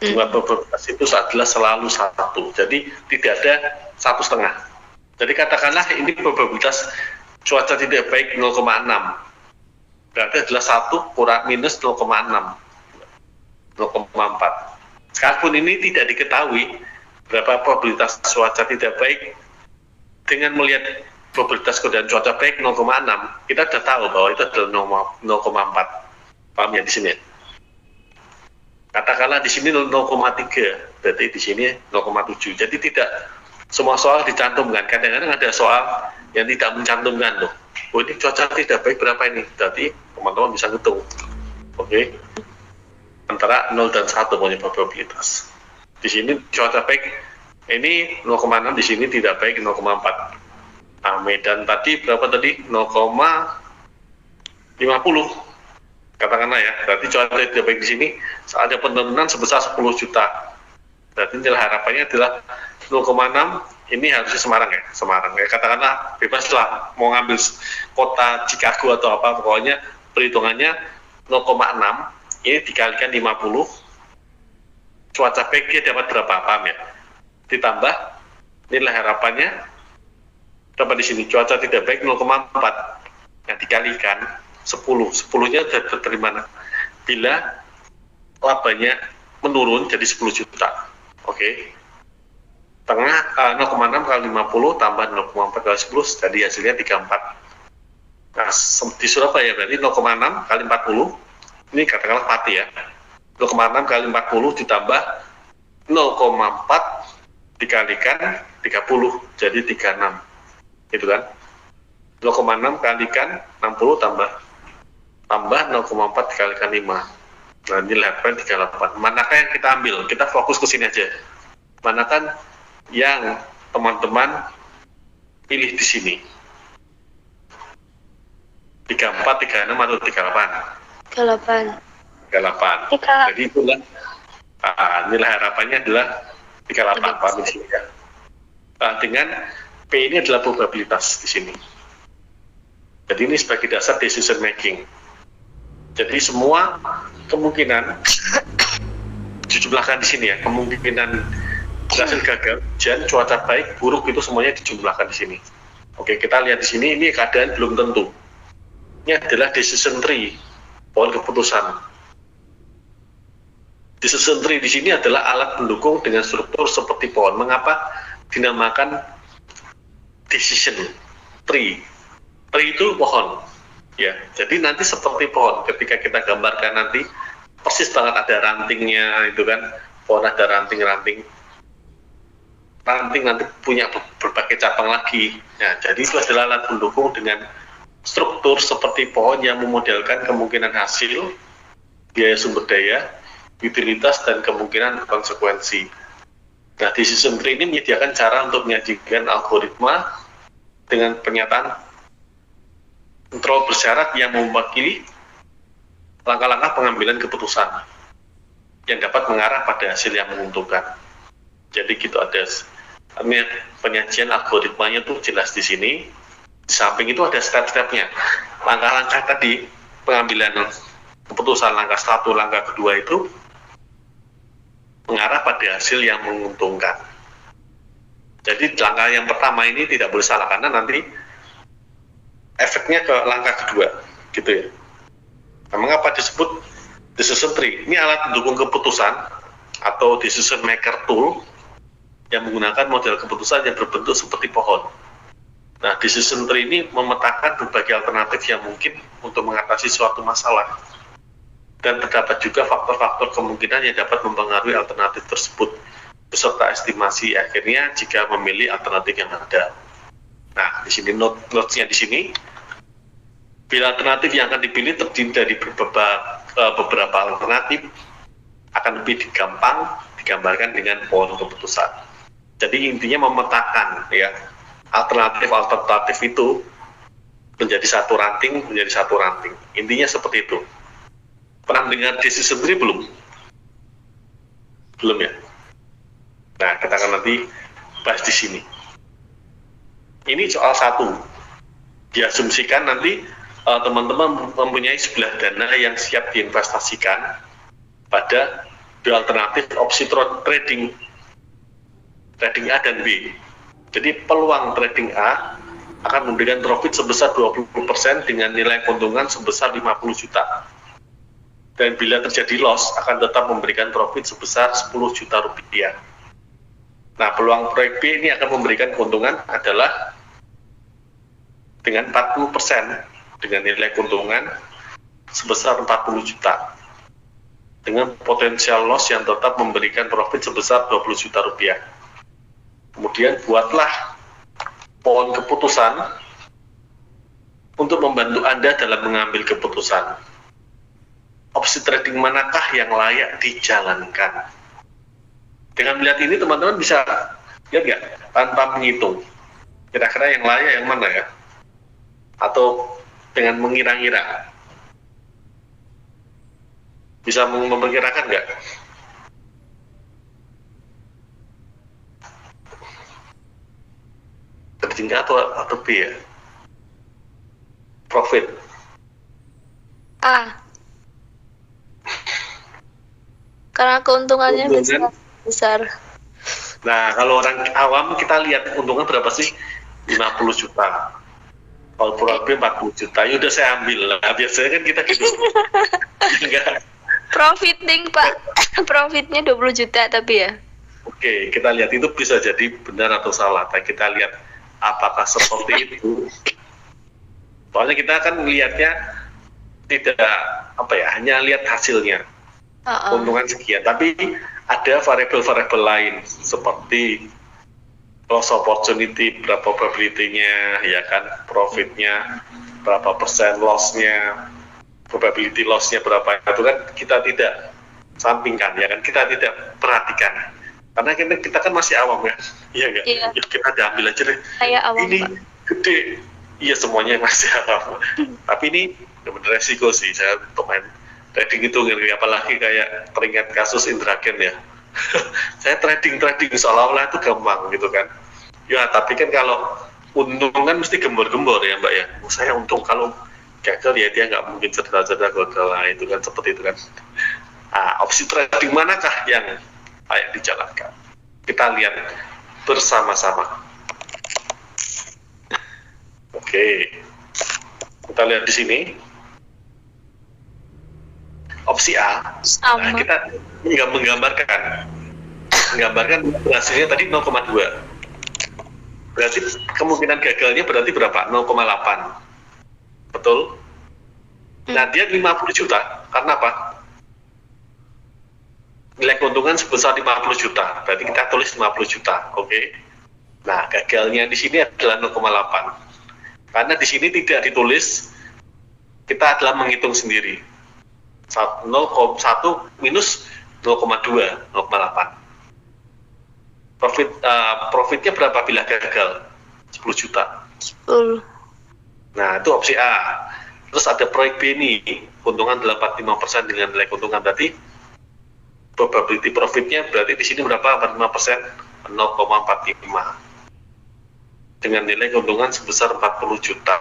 Jumlah probabilitas itu adalah selalu 1. Jadi tidak ada 1,5. Jadi katakanlah ini probabilitas cuaca tidak baik 0,6. Berarti adalah 1 kurang minus 0,6. 0,4. Sekalipun ini tidak diketahui berapa probabilitas cuaca tidak baik, dengan melihat probabilitas keadaan cuaca baik 0,6, kita sudah tahu bahwa itu adalah 0,4. Paham ya di sini? Katakanlah di sini 0,3, berarti di sini 0,7. Jadi tidak semua soal dicantumkan. Kadang-kadang ada soal yang tidak mencantumkan loh. Oh ini cuaca tidak baik berapa ini? Berarti teman-teman bisa ngitung. Oke. Antara 0 dan 1 punya probabilitas. Di sini cuaca baik ini 0,6, di sini tidak baik 0,4. Nah, Medan tadi berapa tadi? 0,50. Katakanlah ya, berarti cuaca tidak baik di sini ada penurunan sebesar 10 juta. Berarti nilai harapannya adalah 0,6. Ini harusnya Semarang ya, katakanlah bebas lah mau ngambil kota Chicago atau apa, pokoknya perhitungannya 0,6 ini dikalikan 50. Cuaca baik dia dapat berapa, paham ya? Ditambah nilai harapannya berapa di sini? Cuaca tidak baik 0,4. Nah, dikalikan 10. 10-nya dari mana? Bila labanya menurun jadi 10 juta. Oke. tengah 0,6 kali 50 tambah 0,4 kali 10 jadi hasilnya 34. Nah, di Surabaya berarti 0,6 kali 40 ini katakanlah Pati ya, 0,6 kali 40 ditambah 0,4 dikalikan 30 jadi 36 gitu kan. 0,6 kalikan 60 tambah 0,4 dikalikan 5. Nah, ini 38. Manakah yang kita ambil? Kita fokus ke sini aja. Manakah yang teman-teman pilih di sini? 34, 36 atau 38? 38. Jadi itulah nilai harapannya adalah 38 Pak ya. Dengan P ini adalah probabilitas di sini. Jadi ini sebagai dasar decision making. Jadi semua kemungkinan dijumlahkan di sini ya, kemungkinan berhasil gagal, hujan, cuaca baik, buruk itu semuanya dijumlahkan di sini. Oke, kita lihat di sini ini keadaan belum tentu. Ini adalah decision tree, pohon keputusan. Decision tree di sini adalah alat pendukung dengan struktur seperti pohon. Mengapa dinamakan decision tree? Tree itu pohon. Ya, jadi nanti seperti pohon, ketika kita gambarkan nanti persis banget ada rantingnya itu kan, pohon ada ranting nanti punya berbagai cabang lagi. Nah, jadi itu adalah alat pendukung dengan struktur seperti pohon yang memodelkan kemungkinan hasil, biaya sumber daya, utilitas dan kemungkinan konsekuensi. Nah, decision tree ini menyediakan cara untuk menyajikan algoritma dengan pernyataan kontrol bersyarat yang mewakili langkah-langkah pengambilan keputusan yang dapat mengarah pada hasil yang menguntungkan. Jadi gitu ada penyajian algoritmanya tuh jelas di sini. Di samping itu ada step-stepnya. Langkah-langkah tadi pengambilan keputusan langkah 1, langkah kedua itu mengarah pada hasil yang menguntungkan. Jadi langkah yang pertama ini tidak boleh salah karena nanti efeknya ke langkah kedua, gitu ya. Nah, mengapa disebut decision tree? Ini alat pendukung keputusan atau decision maker tool yang menggunakan model keputusan yang berbentuk seperti pohon. Nah, decision tree ini memetakan berbagai alternatif yang mungkin untuk mengatasi suatu masalah. Dan terdapat juga faktor-faktor kemungkinan yang dapat mempengaruhi alternatif tersebut, beserta estimasi akhirnya jika memilih alternatif yang ada. Nah, di sini notes-nya di sini. Bila alternatif yang akan dipilih terdiri dari beberapa alternatif, akan lebih gampang digambarkan dengan pohon keputusan. Jadi intinya memetakan ya alternatif itu menjadi satu ranting. Intinya seperti itu. Pernah dengar decision tree belum? Belum ya? Nah, kita akan nanti bahas di sini. Ini soal 1. Diasumsikan nanti teman-teman mempunyai sebelah dana yang siap diinvestasikan pada dua alternatif opsi trading A dan B. Jadi peluang trading A akan memberikan profit sebesar 20% dengan nilai keuntungan sebesar 50 juta. Dan bila terjadi loss akan tetap memberikan profit sebesar 10 juta rupiah. Nah, peluang proyek B ini akan memberikan keuntungan adalah dengan 40% dengan nilai keuntungan sebesar 40 juta dengan potensial loss yang tetap memberikan profit sebesar 20 juta rupiah. Kemudian buatlah pohon keputusan untuk membantu Anda dalam mengambil keputusan. Opsi trading manakah yang layak dijalankan? Dengan melihat ini teman-teman bisa lihat nggak tanpa menghitung kira-kira yang layak yang mana ya? Atau dengan mengira-ngira bisa memperkirakan nggak? Trading atau B ya? Profit A. Karena keuntungannya besar. Nah, kalau orang awam kita lihat keuntungan berapa sih? 50 juta. Kalau Pura B 40 juta, ya udah saya ambil. Nah, biasanya kan kita gitu. Enggak. Profiting Pak. Profitnya 20 juta tapi ya. Oke, kita lihat itu bisa jadi benar atau salah. Tapi kita lihat apakah seperti itu. Soalnya kita kan lihatnya tidak hanya lihat hasilnya, keuntungan sekian. Tapi ada variabel-variabel lain seperti loss opportunity, berapa probability-nya, ya kan, profitnya, berapa persen loss-nya, probability loss-nya berapa, itu kan kita tidak sampingkan, ya kan, kita tidak perhatikan. Karena kita kan masih awam ya, iya nggak? Iya. Ya, kita ambil aja deh. Saya awam, ini Pak. gede, iya semuanya masih awam. Tapi ini benar resiko sih, saya untuk main trading itu ngeri, apalagi kayak teringat kasus Indragen ya. Saya trading seolah-olah itu gampang gitu kan. Ya tapi kan kalau untung kan mesti gembor-gembor ya Mbak ya. Saya untung, kalau gagal ya dia nggak mungkin cerita-cerita gagal lah, itu kan seperti itu kan. Opsi trading manakah yang layak dijalankan? Kita lihat bersama-sama. Oke, kita lihat di sini. Opsi A, Sama. kita nggak menggambarkan hasilnya tadi 0,2. Berarti kemungkinan gagalnya berarti berapa? 0,8. Betul? Nah, dia 50 juta. Karena apa? Nilai keuntungan sebesar 50 juta. Berarti kita tulis 50 juta. Oke. Nah, gagalnya di sini adalah 0,8. Karena di sini tidak ditulis, kita adalah menghitung sendiri. 1 minus 0,2, 0,8. Profitnya berapa bila gagal? 10 juta. 10. Nah, itu opsi A. Terus ada proyek B ini, keuntungan 85% dengan nilai keuntungan, berarti probability profitnya berarti di sini berapa? 45%, 0,45. Dengan nilai keuntungan sebesar 40 juta.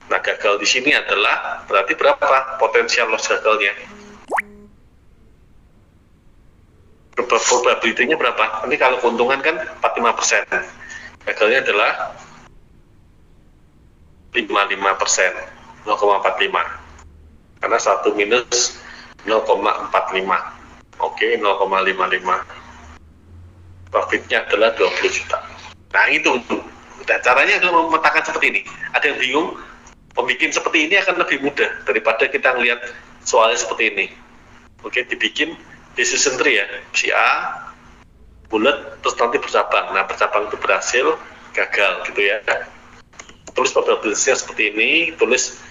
Nah, gagal di sini adalah berarti berapa potensial loss gagalnya? Probability-nya berapa? Ini kalau keuntungan kan 45%. Gagalnya adalah 55%, 0,45. Karena 1 minus 0,45. Oke, 0,55. Profitnya adalah 20 juta. Nah, itu. Nah, caranya adalah memetakan seperti ini. Ada yang bingung? Pembikin seperti ini akan lebih mudah daripada kita ngelihat soalnya seperti ini. Oke, dibikin decision tree ya, si A, bulat, terus nanti bercabang. Nah, bercabang itu berhasil, gagal gitu ya. Tulis probabilitasnya seperti ini, tulis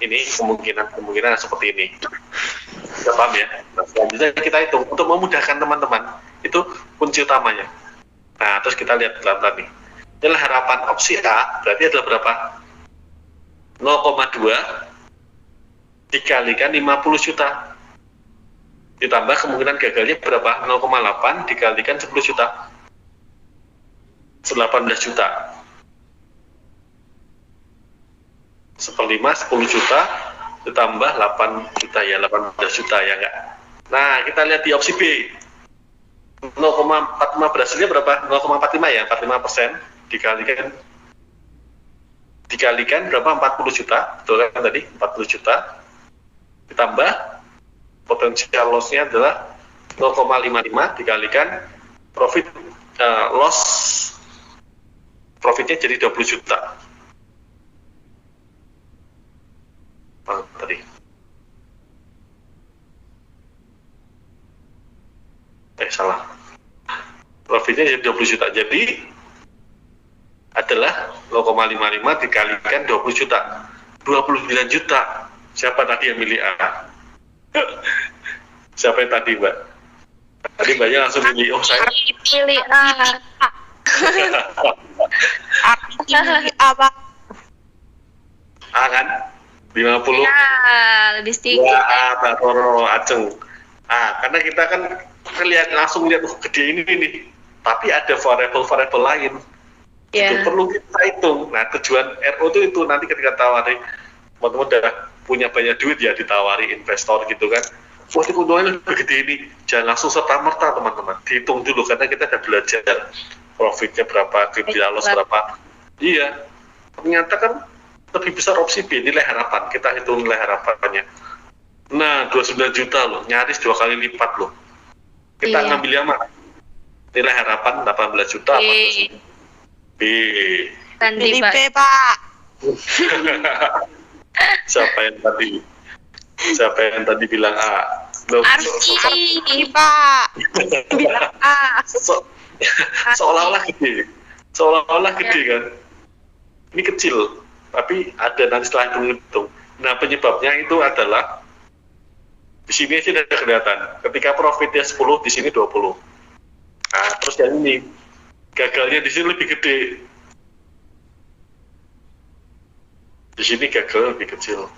ini kemungkinan seperti ini. Sudah paham ya? Nah, selanjutnya kita hitung untuk memudahkan teman-teman. Itu kunci utamanya. Nah, terus kita lihat pelan-pelan nih. Inilah harapan opsi A, berarti adalah berapa? 0,2 dikalikan 50 juta. Ditambah kemungkinan gagalnya berapa? 0,8 dikalikan 10 juta. 18 juta. 1/5, 10 juta, ditambah 8 juta ya, 18 juta ya enggak? Nah, kita lihat di opsi B. 0,45 berhasilnya berapa? 0,45 ya, 45% dikalikan berapa? 40 juta, betul kan tadi? 40 juta ditambah potensial loss-nya adalah 0,55 dikalikan profitnya jadi 20 juta. Tadi salah, profitnya jadi 20 juta, jadi adalah 0,55 dikalikan 20 juta, 29 juta. Siapa tadi yang milih A? Siapa yang tadi, Mbak? Tadi Mbaknya langsung milih, oh saya Pilih A. Apa? A kan? 50. Ya, lebih sedikit. Ya, Mbak Roro, Aceng. Karena kita kan langsung lihat, gede ini nih. Tapi ada variabel-variabel lain. Ya. Itu perlu kita hitung. Nah, tujuan RO itu nanti ketika tawari, teman-teman udah punya banyak duit ya, ditawari investor gitu kan. Wah, ini keuntungannya lebih gede ini. Jangan langsung serta-merta teman-teman. Dihitung dulu, karena kita udah belajar profitnya berapa, kredibilitas loss berapa. Iya, ternyata kan lebih besar opsi B, nilai harapan. Kita hitung nilai harapannya. Nah, 29 juta loh, nyaris 2 kali lipat loh. Kita Iya. ngambil yang mana? Nilai harapan 18 juta apa B. tuh? B. Sandi, Pilih Pak. B, Pak. Siapa yang tadi bilang A? Loh, Arti. Ini, Pak. Bilang A. seolah-olah gede. Seolah-olah gede kan. Ini kecil, tapi ada nanti setelah hitung-hitung. Nah, penyebabnya itu adalah di sini sih sudah kelihatan. Ketika profitnya 10, di sini 20. Nah, terus yang ini gagalnya di sini lebih gede. Di sini gagal lebih kecil.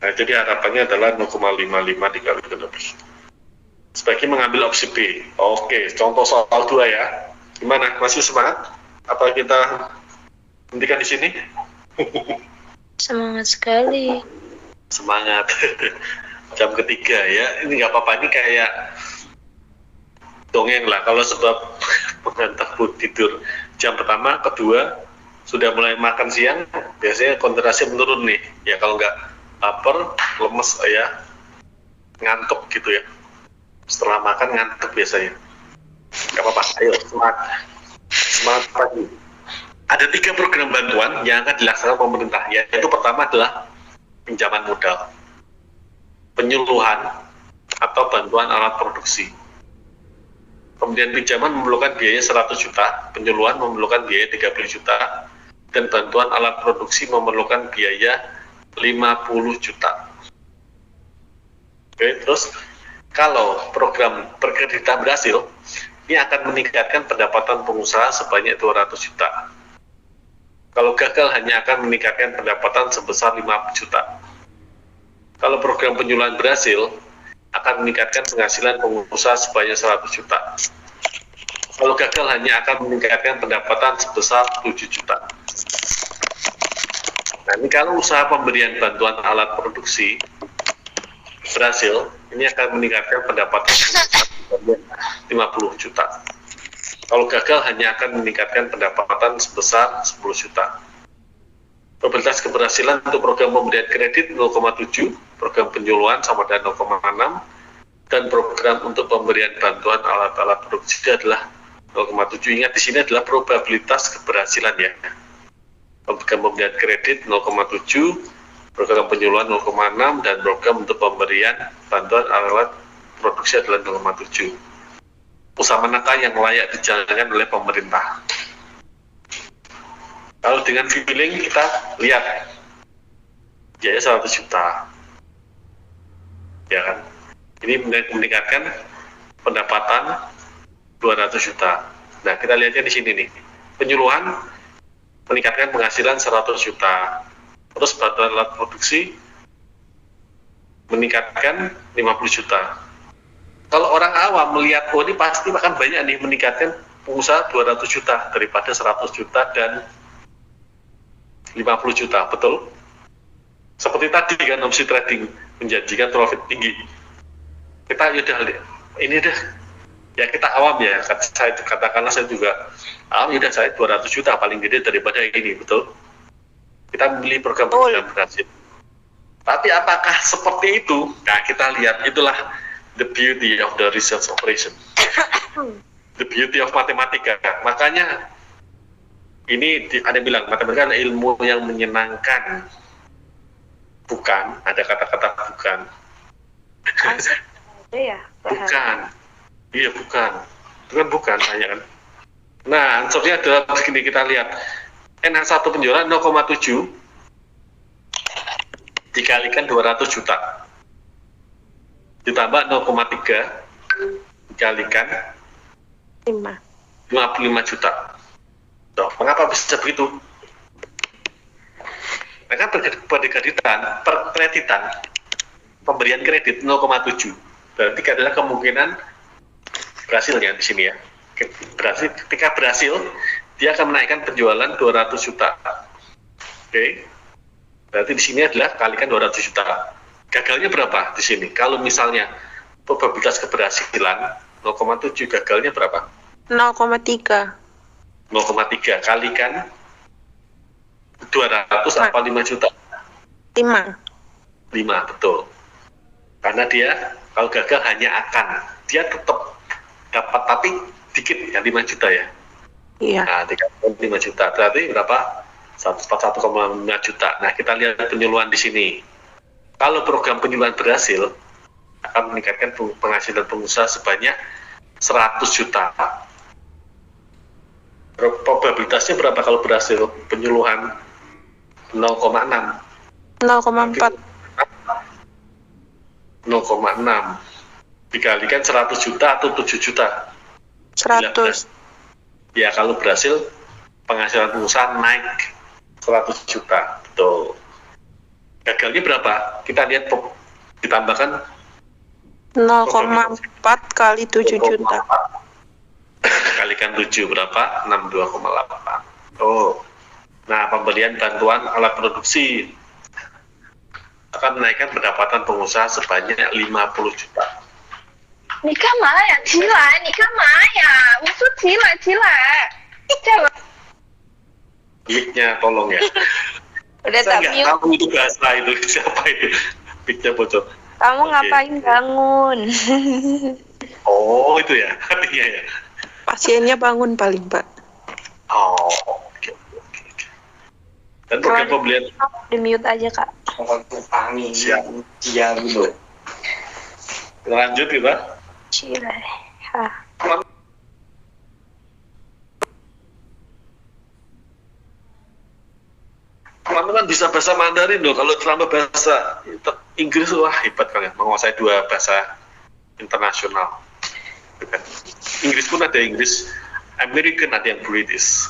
Nah, jadi harapannya adalah 0,55 dikali 12. Sebaiknya mengambil opsi B. Oke, contoh soal 2 ya. Gimana? Masih semangat? Apa kita hentikan di sini? Semangat sekali. Semangat. Jam ketiga ya. Ini nggak apa-apa. Ini kayak dongeng lah. Kalau sebab mengantar tidur jam pertama, kedua, sudah mulai makan siang, biasanya konsentrasi menurun nih. Ya kalau nggak lapar, lemes ya, ngantuk gitu ya. Setelah makan ngantuk biasanya. Nggak apa-apa, ayo semangat. Semangat pagi. Ada 3 program bantuan yang akan dilaksanakan pemerintah. Yaitu pertama adalah pinjaman modal, penyuluhan atau bantuan alat produksi. Kemudian pinjaman memerlukan biaya 100 juta, penyuluhan memerlukan biaya 30 juta, dan bantuan alat produksi memerlukan biaya 50 juta. Oke, terus kalau program perkreditan berhasil, ini akan meningkatkan pendapatan pengusaha sebanyak 200 juta. Kalau gagal hanya akan meningkatkan pendapatan sebesar 5 juta. Kalau program penyuluhan berhasil, akan meningkatkan penghasilan pengusaha sebanyak 100 juta. Kalau gagal hanya akan meningkatkan pendapatan sebesar 7 juta. Nah, ini kalau usaha pemberian bantuan alat produksi berhasil, ini akan meningkatkan pendapatan sebanyak 50 juta. Kalau gagal hanya akan meningkatkan pendapatan sebesar 10 juta. Probabilitas keberhasilan untuk program pemberian kredit 0,7, program penyuluhan sama dengan 0,6, dan program untuk pemberian bantuan alat-alat produksi adalah 0,7. Ingat di sini adalah probabilitas keberhasilan ya. Program pemberian kredit 0,7, program penyuluhan 0,6, dan program untuk pemberian bantuan alat produksi adalah 0,7. Usaha manakah yang layak dijalankan oleh pemerintah? Kalau dengan feeling kita lihat biaya 100 juta, ya kan? Ini meningkatkan pendapatan 200 juta. Nah, kita lihatnya di sini nih. Penyuluhan meningkatkan penghasilan 100 juta. Terus bantuan alat produksi meningkatkan 50 juta. Kalau orang awam melihat, oh ini pasti akan banyak nih meningkatkan pengusaha 200 juta daripada 100 juta dan 50 juta, betul? Seperti tadi kan opsi trading menjanjikan profit tinggi. Kita yaudah, ini deh, ya kita awam ya, katakanlah saya juga awam, yaudah saya 200 juta paling gede daripada ini, betul? Kita memilih program yang berhasil. Tapi apakah seperti itu? Nah, kita lihat, itulah the beauty of the research operation. The beauty of matematika. Makanya ini ada yang bilang matematika adalah ilmu yang menyenangkan. Bukan, ada kata-kata bukan. Ya, Bukan. Iya, bukan. Itu kan bukan, hanya kan. Nah, answernya adalah begini, kita lihat. NH1 penjualan 0,7 dikalikan 200 juta. Ditambah 0,3 dikalikan 55 juta. Loh, mengapa bisa begitu? Maka perkreditan, pemberian kredit 0,7. Berarti adalah kemungkinan berhasilnya di sini ya. Ketika berhasil, dia akan menaikkan penjualan 200 juta. Oke. Berarti di sini adalah kalikan 200 juta. Gagalnya berapa di sini? Kalau misalnya probabilitas keberhasilan 0,7, gagalnya berapa? 0,3. 0,3 kalikan 200 apa 5 juta? 5. 5, betul. Karena dia Kalau gagal hanya akan, dia tetap dapat tapi dikit ya, 5 juta ya. Iya. Nah, 5 juta. Berarti berapa? 141,5 juta. Nah, kita lihat penyuluhan di sini. Kalau program penyuluhan berhasil, akan meningkatkan penghasilan pengusaha sebanyak 100 juta. Probabilitasnya berapa kalau berhasil? Penyuluhan 0,6. 0,4. 0,6 dikalikan 100 juta atau 7 juta? 100. Ya, kalau berhasil penghasilan pengusaha naik 100 juta. Betul. Gagalnya berapa? Kita lihat ditambahkan 0,4 kali 7 juta. Kalikan 7 berapa? 62,8. Oh. Nah, pemberian bantuan alat produksi akan menaikkan pendapatan pengusaha sebanyak 50 juta. 你干嘛呀？起来！你干嘛呀？我说起来，起来！叫我 Mic-nya tolong ya. udah Saya tak nggak mute. tahu itu bahasa itu siapa itu. Mic-nya bocor. Kamu Oke. ngapain bangun? Oh, itu ya. Artinya ya. Pasiennya bangun paling, Pak. Oh, oke. Dan program pembelian Di mute aja kak. siap. Iya gitu. Lanjut kita. Cile. Hah. Teman-teman bisa bahasa Mandarin loh. Kalau terlambat bahasa Inggris, wah hebat kalian. Menguasai 2 bahasa internasional. Inggris pun ada Inggris, American ada yang British.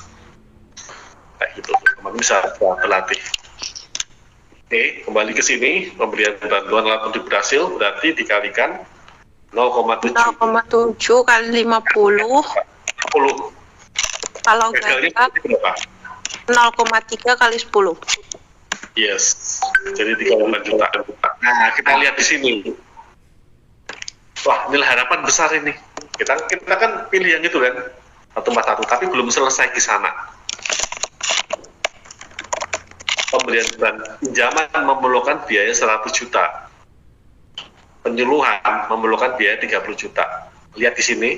Kayak gitu. Teman-teman bisa berlatih. Oke, kembali ke sini. Pemberian bantuan alat produksi berhasil berarti dikalikan 0,7. 0,7 kali 50. 10. Kalau Gagalnya gagal berapa? 0,3 kali 10. Yes, jadi 3,4 juta. Nah, kita lihat di sini. Wah, nilai harapan besar ini. Kita kan pilih yang itu kan, 141, tapi belum selesai di sana. Pemberian pinjaman memerlukan biaya 100 juta. Penyuluhan memerlukan biaya 30 juta. Lihat di sini.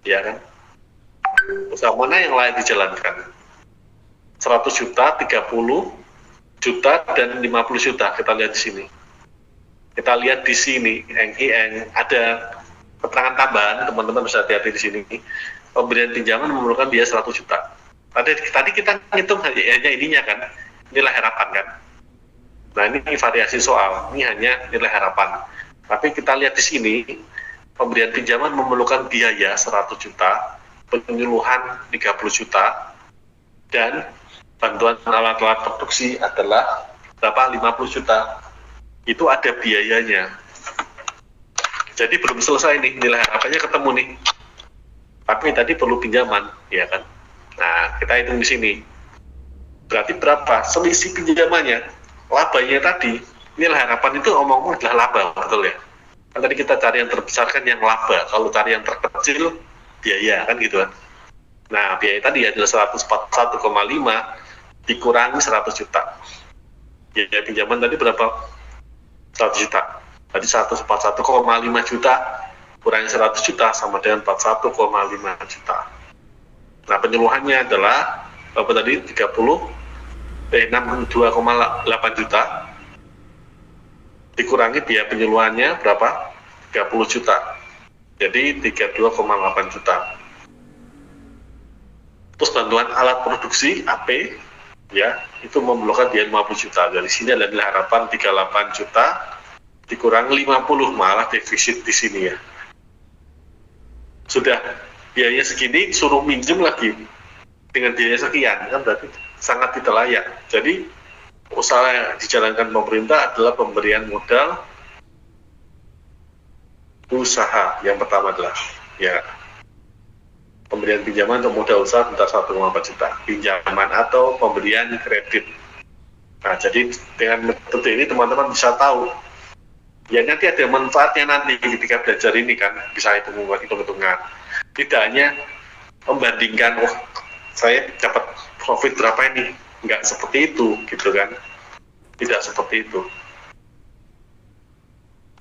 Ya kan? Usaha mana yang layak dijalankan? 100 juta, 30 juta, dan 50 juta. Kita lihat di sini. Kita lihat di sini, ada keterangan tambahan, teman-teman bisa hati-hati di sini. Pemberian pinjaman memerlukan biaya 100 juta. Tadi kita ngitung hanya ininya kan, nilai harapan kan. Nah, ini variasi soal, ini hanya nilai harapan. Tapi kita lihat di sini, pemberian pinjaman memerlukan biaya 100 juta, penyuluhan 30 juta, dan bantuan alat-alat produksi adalah berapa? 50 juta. Itu ada biayanya. Jadi belum selesai nih, nilai harapannya ketemu nih. Tapi tadi perlu pinjaman, ya kan? Nah, kita hitung di sini. Berarti berapa? Selisih pinjamannya, labanya tadi, nilai harapan itu omong-omong adalah laba, betul ya? Kan tadi kita cari yang terbesar kan yang laba, kalau cari yang terkecil, biaya, kan gitu kan? Nah, biaya tadi adalah 141,5 dikurangi 100 juta. Biaya pinjaman tadi berapa? 100 juta. Tadi 141,5 juta kurangi 100 juta sama dengan 41,5 juta. Nah, penyuluhannya adalah apa tadi? 62,8 juta dikurangi biaya penyuluhannya berapa? 30 juta. Jadi 32,8 juta. Terus bantuan alat produksi AP ya, itu memerlukan biaya 50 juta. Dari sini adalah nilai harapan 38 juta dikurangi 50, malah defisit di sini ya. Sudah biayanya segini, suruh minjem lagi dengan biaya sekian, kan berarti sangat tidak layak. Jadi usaha yang dijalankan pemerintah adalah pemberian modal usaha. Yang pertama adalah ya pemberian pinjaman untuk modal usaha sebesar 1,4 juta, pinjaman atau pemberian kredit. Nah, jadi dengan metode ini teman-teman bisa tahu ya, nanti ada manfaatnya nanti ketika belajar ini kan, bisa hitung-hitungan. Tidak hanya membandingkan, oh saya dapat profit berapa ini, nggak seperti itu gitu kan, tidak seperti itu.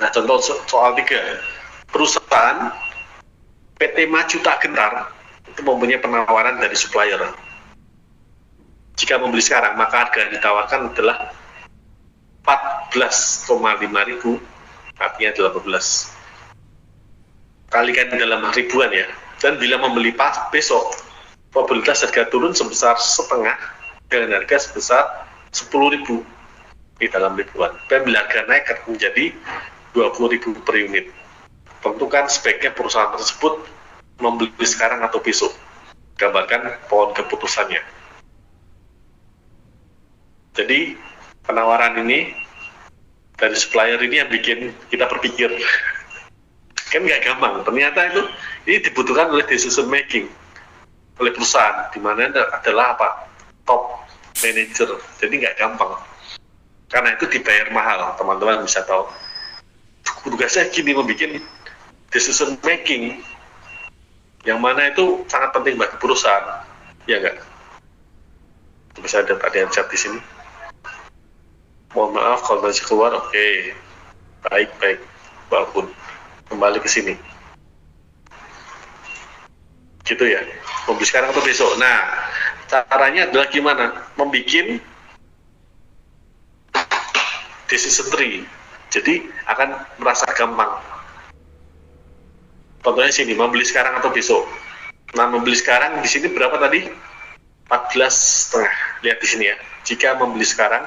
Nah, contoh soal 3, perusahaan PT Maju Tak Gentar itu mempunyai penawaran dari supplier. Jika membeli sekarang, maka harga yang ditawarkan adalah 14,5 ribu, artinya 18. Kalikan dalam ribuan ya. Dan bila membeli besok, probabilitas harga turun sebesar setengah dengan harga sebesar 10.000 di dalam ribuan. Dan bila harga naik menjadi 20.000 per unit. Tentukan sebaiknya perusahaan tersebut membeli sekarang atau besok. Gambarkan pohon keputusannya. Jadi penawaran ini dari supplier ini yang bikin kita berpikir. Kan nggak gampang. Ternyata ini dibutuhkan oleh decision making, oleh perusahaan, di mana adalah top manager. Jadi nggak gampang. Karena itu dibayar mahal, teman-teman bisa tahu. Tugasnya gini, membuat decision making yang mana itu sangat penting bagi perusahaan, ya nggak? Bisa ada yang chat di sini. Mohon maaf kalau masih keluar. Oke. Baik, walaupun kembali ke sini. Gitu ya. Membeli sekarang atau besok. Nah, caranya adalah gimana? Membikin decision tree. Jadi akan merasa gampang. Contohnya sini, membeli sekarang atau besok. Nah, membeli sekarang di sini berapa tadi? 14,5. Lihat di sini ya. Jika membeli sekarang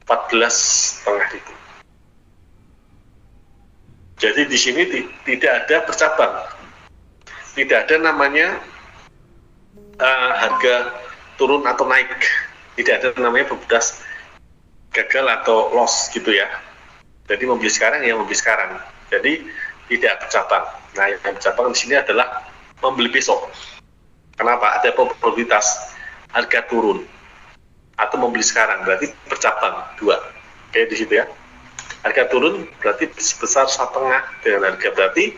14,5 ribu. Jadi di sini tidak ada bercabang, tidak ada namanya harga turun atau naik, tidak ada namanya probabilitas gagal atau loss gitu ya. Jadi membeli sekarang ya membeli sekarang. Jadi tidak bercabang. Nah, yang bercabang di sini adalah membeli besok. Kenapa? Ada probabilitas harga turun atau membeli sekarang, berarti bercabang 2. Oke, di situ ya. Harga turun berarti sebesar setengah dengan harga, berarti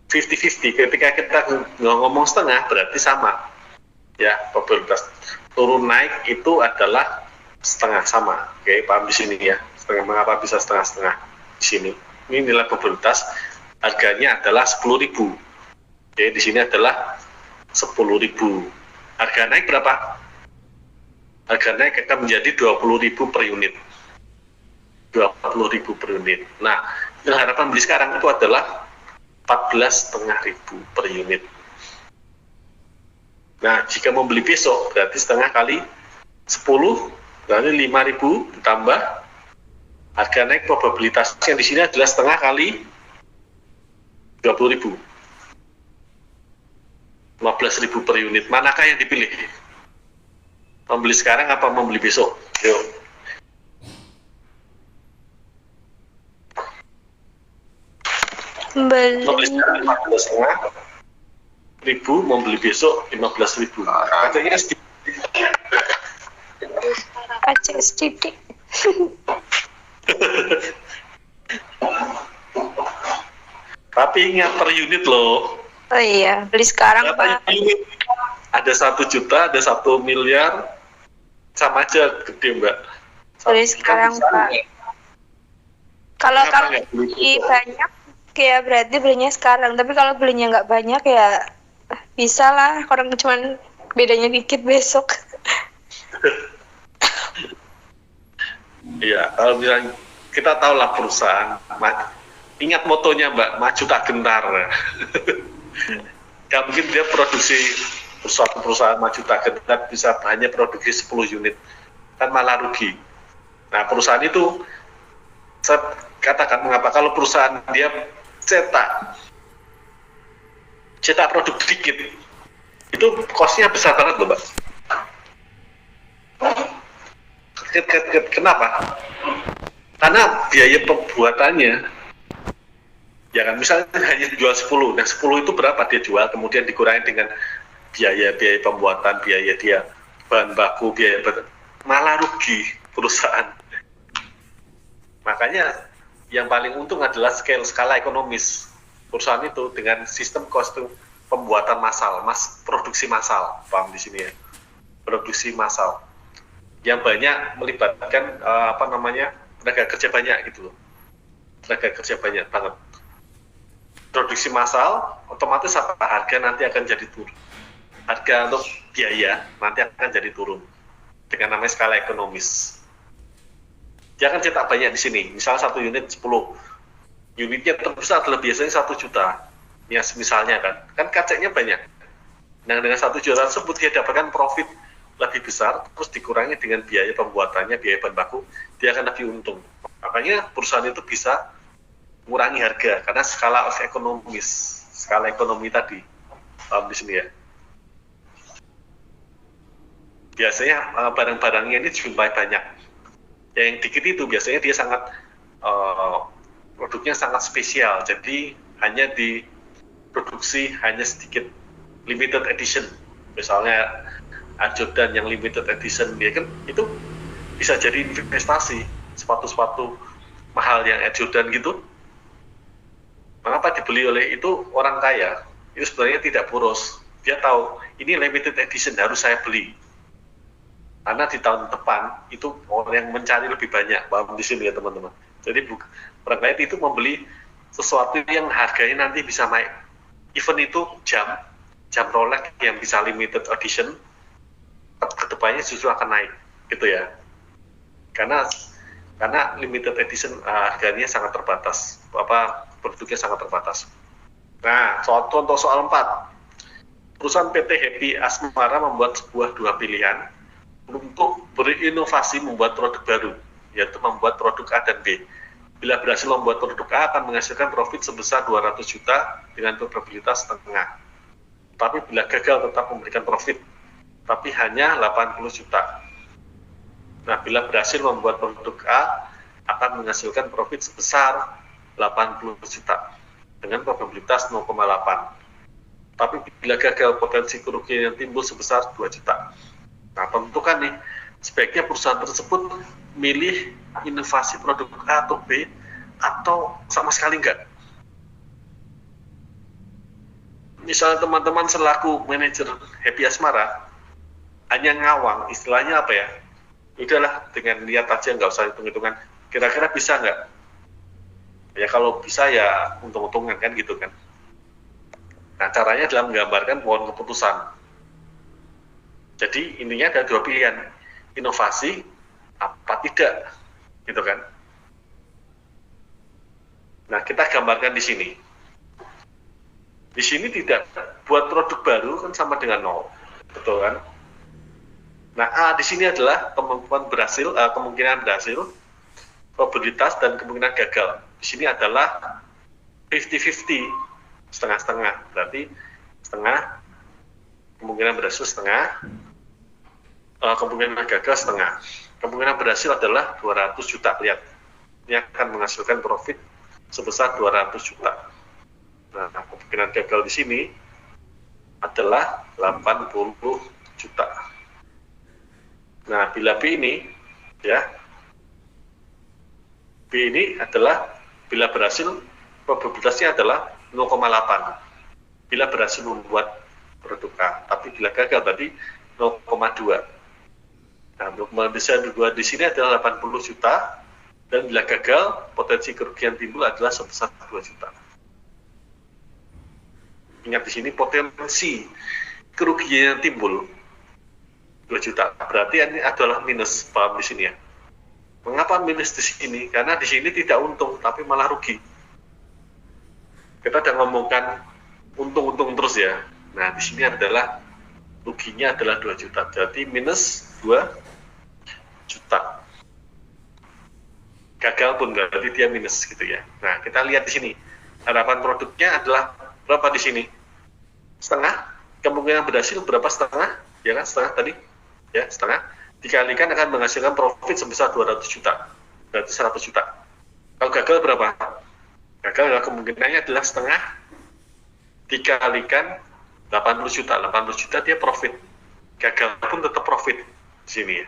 50-50. Ketika kita ngomong setengah berarti sama. Ya, probabilitas turun naik itu adalah setengah sama. Oke, paham di sini ya. Setengah, mengapa bisa setengah-setengah di sini? Ini nilai probabilitas, harganya adalah 10.000. Oke, di sini adalah 10.000. Harga naik berapa? Harga naik akan menjadi 20.000 per unit. 20.000 per unit. Nah, harapan beli sekarang itu adalah 14,5 per unit. Nah, jika mau beli besok berarti setengah kali 10, berarti 5.000 ditambah harga naik, probabilitasnya di sini adalah setengah kali 20.000. 15.000 per unit. Manakah yang dipilih? Membeli sekarang apa membeli besok? Yuk. Membeli sekarang 14,5 ribu, membeli besok 15.000. Katanya sedikit. Tapi ingat per unit loh. Oh iya, beli sekarang Pak. Ada 1 juta, ada 1 miliar, sama aja gede Mbak. Beli sekarang Pak. Kalau beli banyak, ya berarti belinya sekarang. Tapi kalau belinya nggak banyak ya bisa lah. Orang cuman bedanya dikit besok. Iya, kalau misalnya kita tahu lah perusahaan. Ingat motonya Mbak, maju tak gentar. Gak mungkin dia produksi suatu perusahaan maju tak gentar bisa hanya produksi 10 unit, kan malah rugi. Nah, perusahaan itu saya katakan mengapa kalau perusahaan dia cetak produk dikit itu cost-nya besar banget loh Mbak. Kenapa? Karena biaya pembuatannya, ya kan, misalnya hanya jual 10, nah 10 itu berapa dia jual, kemudian dikurangi dengan biaya pembuatan, biaya dia bahan baku, malah rugi perusahaan. Makanya yang paling untung adalah skala ekonomis perusahaan itu dengan sistem kostum pembuatan massal, produksi massal, paham di sini ya, produksi massal yang banyak melibatkan tenaga kerja banyak gitu loh. tenaga kerja banyak banget. Produksi massal, otomatis apa? Harga nanti akan jadi turun. Harga untuk biaya nanti akan jadi turun dengan namanya skala ekonomis. Dia akan cetak banyak di sini. Misal 1 unit 10. Unitnya terbesar adalah biasanya 1 juta. Ya, misalnya kan kacanya banyak. Nah, dengan 1 juta tersebut dia dapatkan profit lebih besar, terus dikurangi dengan biaya pembuatannya, biaya bahan baku, dia akan lebih untung. Makanya perusahaan itu bisa mengurangi harga karena skala ekonomis, skala ekonomi tadi. Paham di sini ya. Biasanya barang-barangnya ini jumlah banyak. Yang dikit itu biasanya dia sangat produknya sangat spesial, jadi hanya diproduksi hanya sedikit, limited edition. Misalnya Air Jordan yang limited edition, dia kan itu bisa jadi investasi. Sepatu-sepatu mahal yang Air Jordan gitu, mengapa dibeli oleh itu orang kaya? Itu sebenarnya tidak boros. Dia tahu ini limited edition, harus saya beli. Karena di tahun depan itu orang yang mencari lebih banyak, paham di sini ya teman-teman. Jadi orang kaya itu membeli sesuatu yang harganya nanti bisa naik. Even itu jam Rolex yang bisa limited edition, kedepannya justru akan naik, gitu ya. Karena limited edition harganya sangat terbatas, produknya sangat terbatas. Nah, contoh soal 4. Perusahaan PT Happy Asmara membuat dua pilihan untuk berinovasi membuat produk baru, yaitu membuat produk A dan B. Bila berhasil membuat produk A akan menghasilkan profit sebesar 200 juta dengan probabilitas setengah. Tapi bila gagal tetap memberikan profit, tapi hanya 80 juta. Nah, bila berhasil membuat produk A akan menghasilkan profit sebesar 80 juta dengan probabilitas 0,8. Tapi bila gagal, potensi kerugian yang timbul sebesar 2 juta. Nah, tentukan nih, sebaiknya perusahaan tersebut milih inovasi produk A atau B, atau sama sekali enggak. Misalnya teman-teman selaku manajer Happy Asmara, hanya ngawang, istilahnya apa ya? Udahlah, dengan lihat aja, nggak usah hitung-hitungan. Kira-kira bisa nggak? Ya kalau bisa ya untung-untungan kan gitu kan. Nah, caranya adalah menggambarkan pohon keputusan. Jadi intinya ada 2 pilihan, inovasi apa tidak, gitu kan. Nah, kita gambarkan di sini. Di sini tidak buat produk baru kan sama dengan 0, betul kan? Nah, A di sini adalah kemungkinan berhasil, probabilitas dan kemungkinan gagal. Di sini adalah 50-50, setengah-setengah. Berarti setengah, kemungkinan berhasil setengah, kemungkinan gagal setengah. Kemungkinan berhasil adalah 200 juta, lihat. Ini akan menghasilkan profit sebesar 200 juta. Nah, kemungkinan gagal di sini adalah 80 juta. Nah, bila B ini, ya, B ini adalah bila berhasil, probabilitasnya adalah 0,8. Bila berhasil membuat produk A, tapi bila gagal tadi 0,2. Nah, 0,2 di sini adalah 80 juta, dan bila gagal, potensi kerugian timbul adalah sebesar 2 juta. Ingat di sini potensi kerugian yang timbul 2 juta. Berarti ini adalah minus, paham di sini ya. Mengapa minus di sini? Karena di sini tidak untung, tapi malah rugi. Kita udah ngomongkan untung-untung terus ya. Nah, di sini adalah ruginya adalah 2 juta. Jadi minus 2 juta. Gagal pun berarti dia minus gitu ya. Nah, kita lihat di sini. Harapan produknya adalah berapa di sini? Setengah. Kemungkinan berhasil berapa setengah? Ya kan, setengah tadi. Ya, setengah. Dikalikan akan menghasilkan profit sebesar 200 juta. Berarti 100 juta. Kalau gagal berapa? Gagal adalah kemungkinannya adalah setengah dikalikan 80 juta. 80 juta dia profit. Gagal pun tetap profit di sini ya.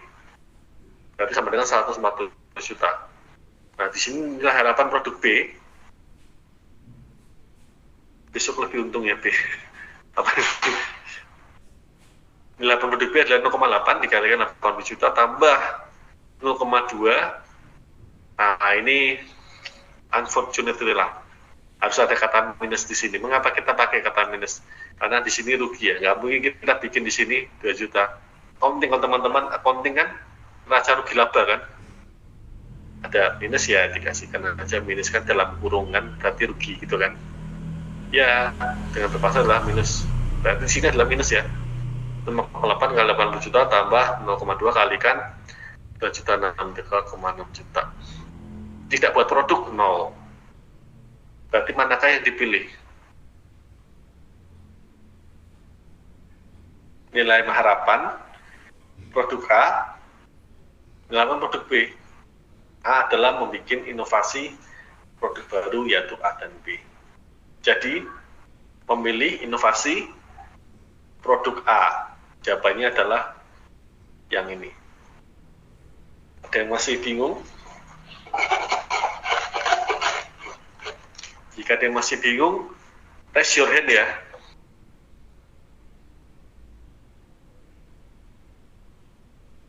Berarti sama dengan 140 juta. Nah, di sini inilah harapan produk B. Besok lebih untung ya B. Nilai produk B adalah 0,8 dikalikan 80 juta tambah 0,2. Nah, ini unfortunately lah. Harus ada kata minus di sini. Mengapa kita pakai kata minus? Karena di sini rugi ya. Nggak mungkin kita bikin di sini 2 juta. Accounting kan teman-teman, accounting kan neraca rugi laba kan. Ada minus ya dikasihkan aja minus kan dalam kurungan berarti rugi gitu kan. Ya dengan terpaksa adalah minus. Berarti di sini adalah minus ya. 8 kali 80 juta tambah 0,2 kalikan 2 juta 63,6 juta. Tidak buat produk 0. Berarti manakah yang dipilih? Nilai harapan produk A, melawan produk B. A adalah membuat inovasi produk baru yaitu A dan B. Jadi memilih inovasi produk A. Jawabannya adalah yang ini. Ada yang masih bingung? Jika ada yang masih bingung, raise your hand ya.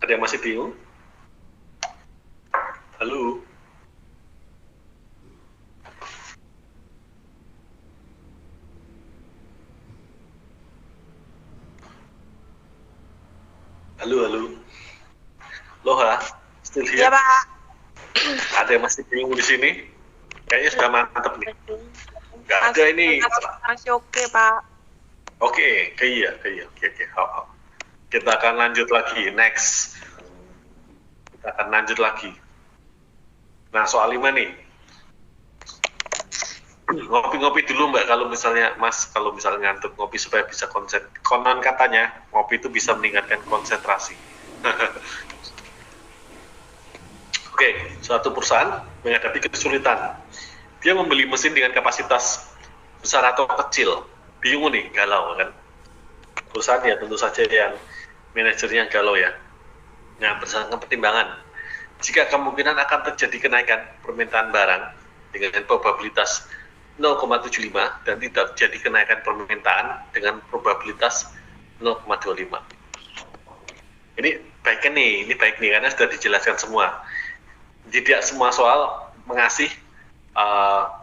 Ada yang masih bingung? Halo? Halo? Loha, still here? Ya, Pak. Ada yang masih bingung di sini? Kayaknya sudah mantap nih. Nggak ada ini. Masih oke, Pak. Oke. Kita akan lanjut lagi. Next. Kita akan lanjut lagi. Nah, soal 5 nih. Ngopi-ngopi dulu Mbak, kalau misalnya ngantuk, ngopi supaya bisa konsen. Konon katanya, ngopi itu bisa meningkatkan konsentrasi. Oke, suatu perusahaan menghadapi kesulitan. Dia membeli mesin dengan kapasitas besar atau kecil. Bingung nih, galau kan. Perusahaan ya tentu saja yang manajernya galau ya. Nah, berdasarkan pertimbangan, jika kemungkinan akan terjadi kenaikan permintaan barang dengan probabilitas 0,75 dan tidak terjadi kenaikan permintaan dengan probabilitas 0,25. Ini baik nih karena sudah dijelaskan semua. Tidak semua soal mengasih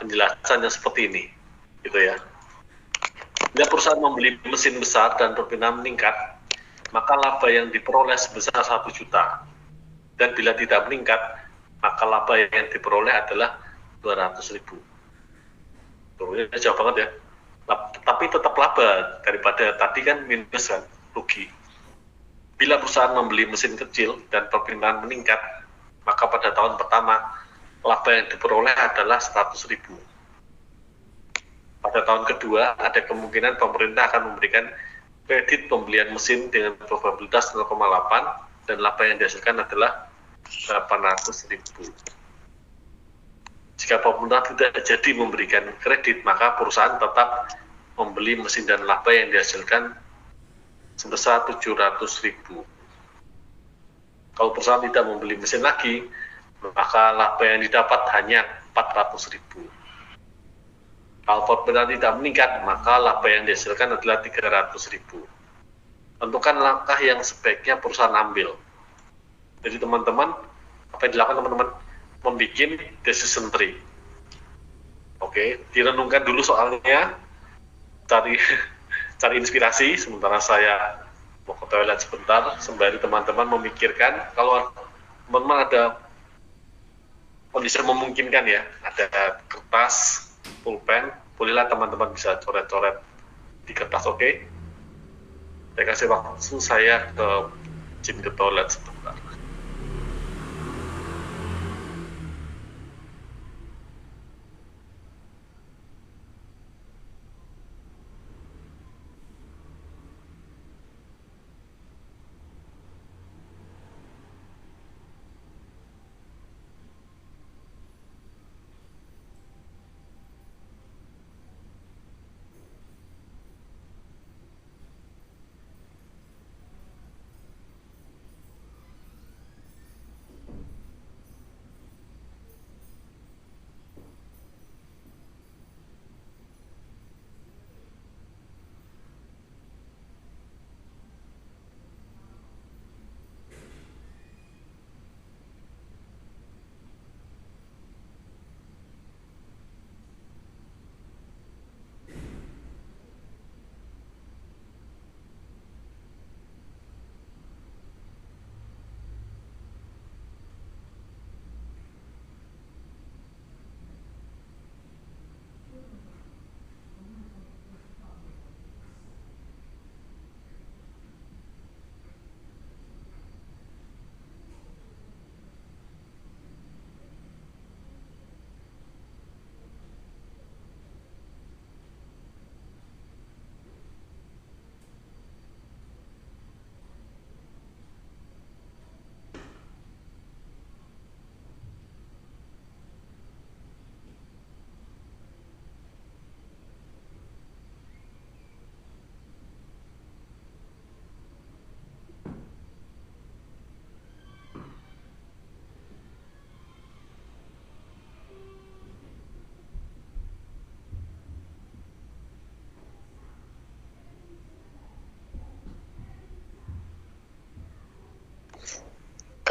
penjelasan yang seperti ini, gitu ya. Bila perusahaan membeli mesin besar dan permintaan meningkat, maka laba yang diperoleh sebesar 1 juta. Dan bila tidak meningkat, maka laba yang diperoleh adalah 200.000. Ini jauh banget ya. Tapi tetap laba daripada tadi kan minus kan, rugi. Bila perusahaan membeli mesin kecil dan permintaan meningkat, maka pada tahun pertama laba yang diperoleh adalah 100.000. Pada tahun kedua, ada kemungkinan pemerintah akan memberikan kredit pembelian mesin dengan probabilitas 0,8 dan laba yang dihasilkan adalah 800.000. Jika pemerintah tidak jadi memberikan kredit, maka perusahaan tetap membeli mesin dan laba yang dihasilkan sebesar 700.000. Kalau perusahaan tidak membeli mesin lagi, maka laba yang didapat hanya 400.000. Kalau pemerintah tidak meningkat, maka laba yang dihasilkan adalah 300.000. Tentukan langkah yang sebaiknya perusahaan ambil. Jadi teman-teman, apa yang dilakukan teman-teman? Membuat decision tree. Oke, direnungkan dulu soalnya, cari inspirasi, sementara saya mau ke toilet sebentar, sembari teman-teman memikirkan. Kalau teman-teman ada kondisi memungkinkan ya, ada kertas, pulpen, bolehlah teman-teman bisa coret-coret di kertas, oke? Saya kasih waktu saya ke toilet sebentar.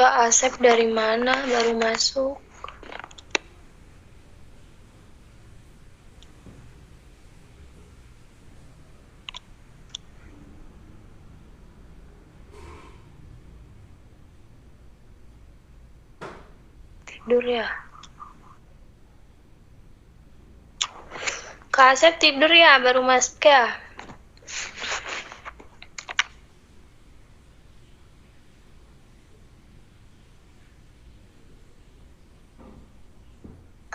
Kak Asep dari mana baru masuk? Tidur ya? Kak Asep tidur ya baru masuk ya?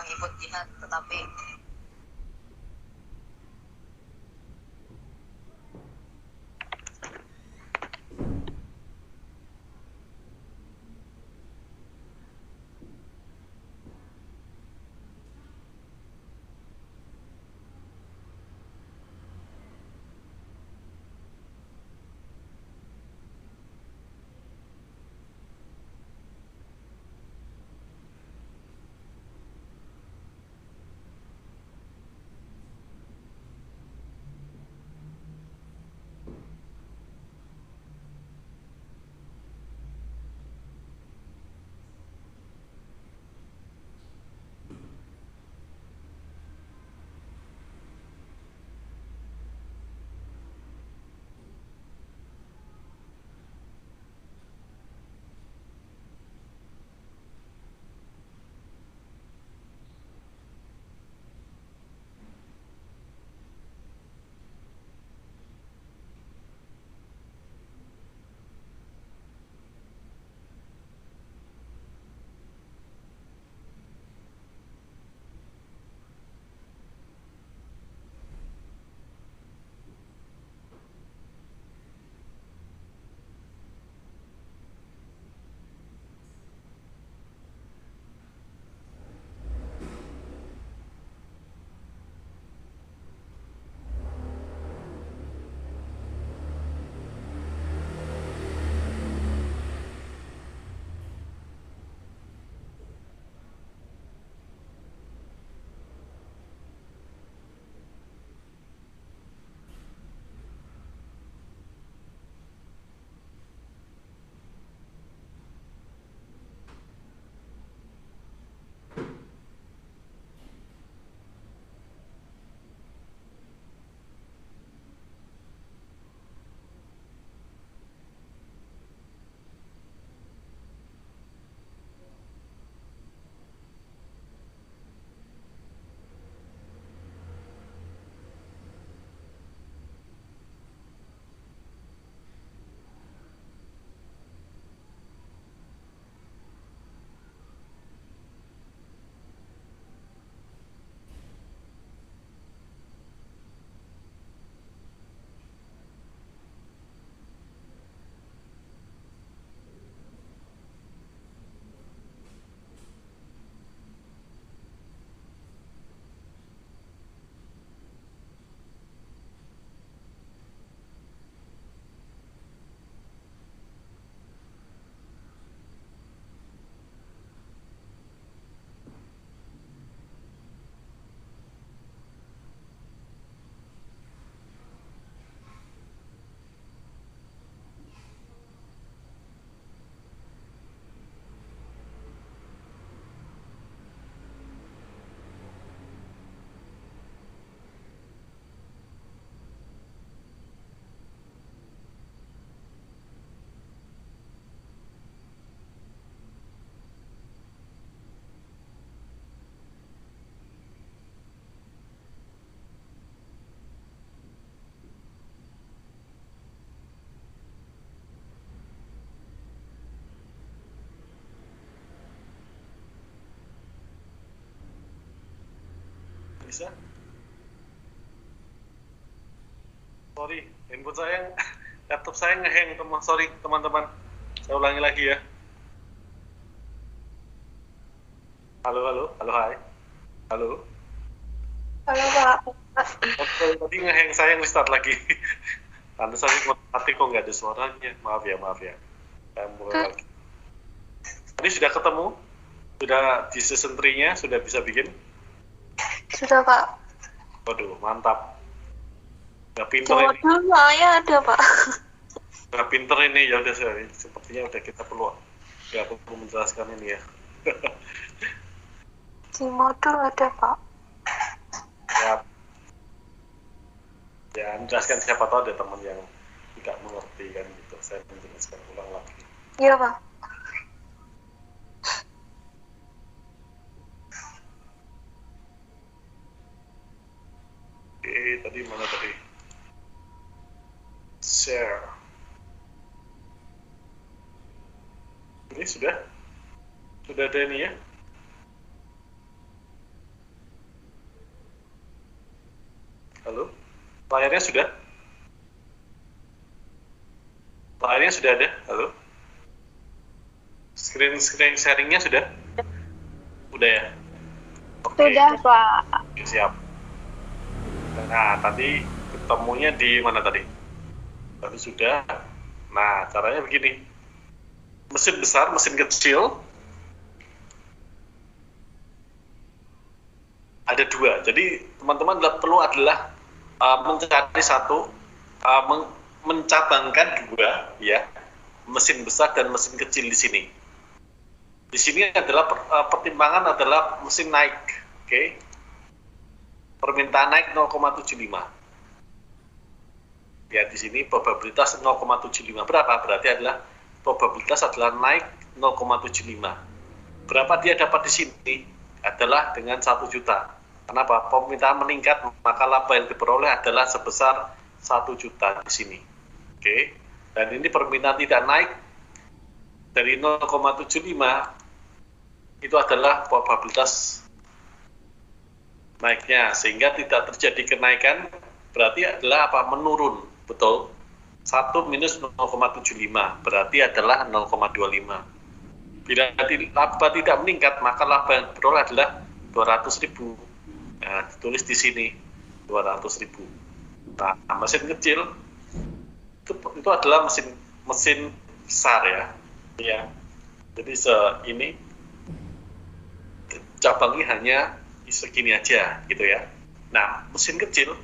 Ikut jihad tetapi Bisa? Sorry, input saya, laptop saya ngehang, sorry teman-teman. Saya ulangi lagi ya. Halo, halo, halo, hai. Halo. Halo Pak. Oke, tadi ngehang saya nge-start lagi. Pantesan mati kok nggak ada suaranya. Maaf ya, maaf ya. Saya mulai lagi. Ini sudah ketemu? Sudah di season 3-nya? Sudah bisa bikin? Sudah Pak. Waduh, mantap. Nggak pinter ini. Waduh, ya ada Pak. Nggak pinter ini, ya udah sepertinya udah kita perlu Nggak perlu menjelaskan ini ya. Di modul ada, Pak. Ya, ya menjelaskan, siapa tahu ada teman yang tidak mengerti kan gitu. Saya menjelaskan ulang lagi. Iya, Pak. Oke, tadi mana tadi? Share. Ini sudah ada ini ya. Halo, layarnya sudah? Layarnya sudah ada? Halo? Screen sharingnya sudah? Udah ya? Oke, Sudah, Pak. siap. Nah, tadi ketemunya di mana tadi? Tadi sudah. Nah, caranya begini. Mesin besar, mesin kecil. Ada dua. Jadi, teman-teman perlu adalah mencari satu, mencabangkan dua, ya, mesin besar dan mesin kecil di sini. Di sini adalah pertimbangan adalah mesin naik, oke? Permintaan naik 0,75. Ya, di sini probabilitas 0,75. Berapa? Berarti adalah probabilitas adalah naik 0,75. Berapa dia dapat di sini? Adalah dengan 1 juta. Kenapa? Permintaan meningkat, maka laba yang diperoleh adalah sebesar 1 juta di sini. Oke. Dan ini permintaan tidak naik dari 0,75 itu adalah probabilitas naiknya, sehingga tidak terjadi kenaikan, berarti adalah apa? Menurun, betul. 1 minus 0,75 berarti adalah 0,25. Bila laba tidak meningkat, maka laba yang diperoleh adalah 200.000. Nah, ditulis di sini 200.000. Nah, mesin kecil itu adalah mesin besar ya. Ya. Jadi ini cabangnya hanya segini aja gitu ya. Nah, mesin kecil,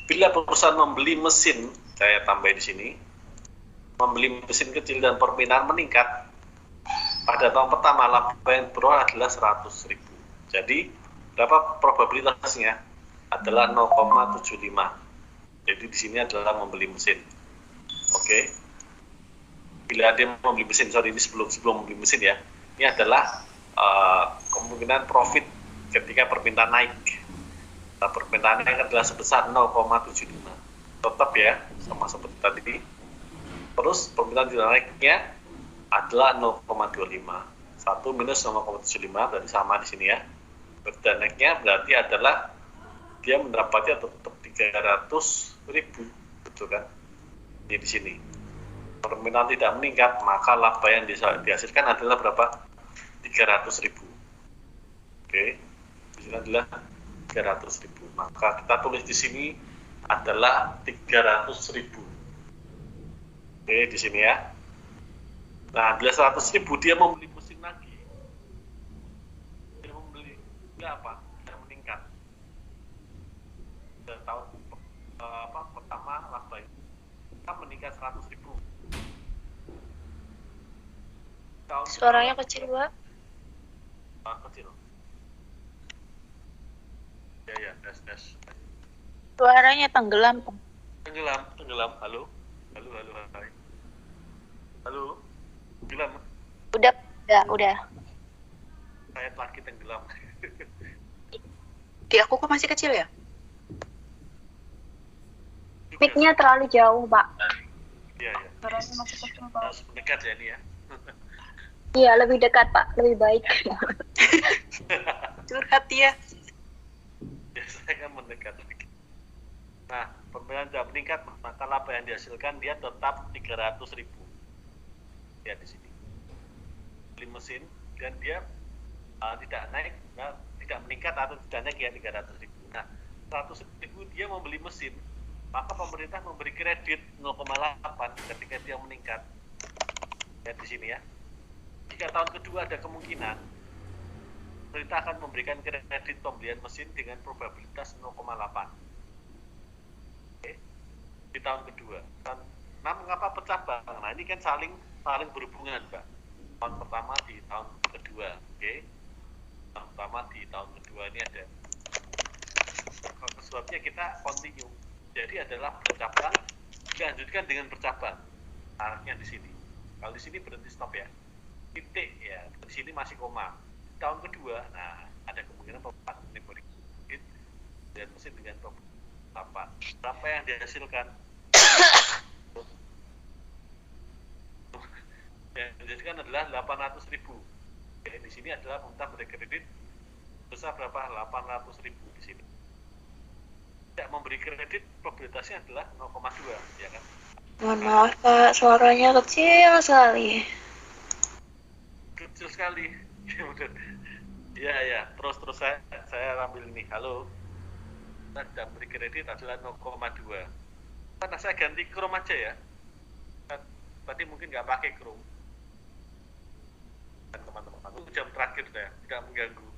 bila perusahaan membeli mesin, saya tambah di sini, membeli mesin kecil dan permintaan meningkat, pada tahun pertama laba yang diperoleh adalah 100.000. Jadi berapa probabilitasnya? Adalah 0,75. Jadi di sini adalah membeli mesin. Oke. Bila dia membeli mesin, sorry ini sebelum membeli mesin ya. Ini adalah kemungkinan profit ketika permintaan naik. Nah, permintaan naik adalah sebesar 0,75. Tetap ya, sama seperti tadi. Terus permintaan tidak naiknya adalah 0,25. 1 minus 0,75 berarti sama di sini ya. Dan naiknya berarti adalah dia mendapatnya tetap 300.000, betul kan? Ini di sini. Permintaan tidak meningkat, maka laba yang dihasilkan adalah berapa? 300.000. Oke, di sini adalah 300.000. Maka kita tulis di sini adalah 300.000. Oke, di sini ya. Nah, bila 100.000 dia membeli mesin lagi. Dia membeli apa? Dia meningkat. Dan tahun pertama laba kita meningkat 100.000. Suaranya kecil, Pak. Kecil. Ya, tes. Suaranya tenggelam, Pak. Tenggelam. Halo. Hai. Halo. Tenggelam. Udah. Saya lagi tenggelam. Di aku kok masih kecil ya? Mic-nya terlalu jauh, Pak. Iya. Suaranya masih kecil, Pak. Harus mendekat ya ini ya. Iya, lebih dekat, Pak. Lebih baik. Curhat ya. Ya, saya kan mendekat. Nah, permintaan tidak meningkat, maka laba yang dihasilkan dia tetap 300.000. Ya di sini. Beli mesin dan dia tidak naik, tidak meningkat atau tidak naik ya 300.000. Nah, 100.000 dia membeli mesin, maka pemerintah memberi kredit 0,8 ketika dia meningkat. Ya di sini ya. Jika tahun kedua ada kemungkinan pemerintah akan memberikan kredit pembelian mesin dengan probabilitas 0,8. Oke. Di tahun kedua. Nah, mengapa pecah bank? Nah, ini kan saling saling berhubungan, Mbak. Tahun pertama di tahun kedua, oke? Tahun pertama di tahun kedua ini ada. Sebabnya kita continue. Jadi adalah percabang dilanjutkan dengan percabang. Artinya di sini. Kalau di sini berhenti stop ya. Titik ya. Di sini masih koma. Tahun kedua, nah ada kemungkinan pembuatan memori dan mesin dengan pembuatan berapa yang dihasilkan? Yang dihasilkan adalah 800.000. Oke, di sini adalah pemerintah memberi kredit besar berapa? 800.000 di sini. Tidak memberi kredit probabilitasnya adalah 0,2 ya kan? Mohon maaf Pak, suaranya kecil sekali. Kecil sekali. Ya, terus saya ambil ini. Halo. Kita tidak beri kredit adalah 0,2. Karena saya ganti Chrome aja ya. Tadi mungkin nggak pakai Chrome. Dan teman-teman, itu jam terakhir saya, tidak mengganggu.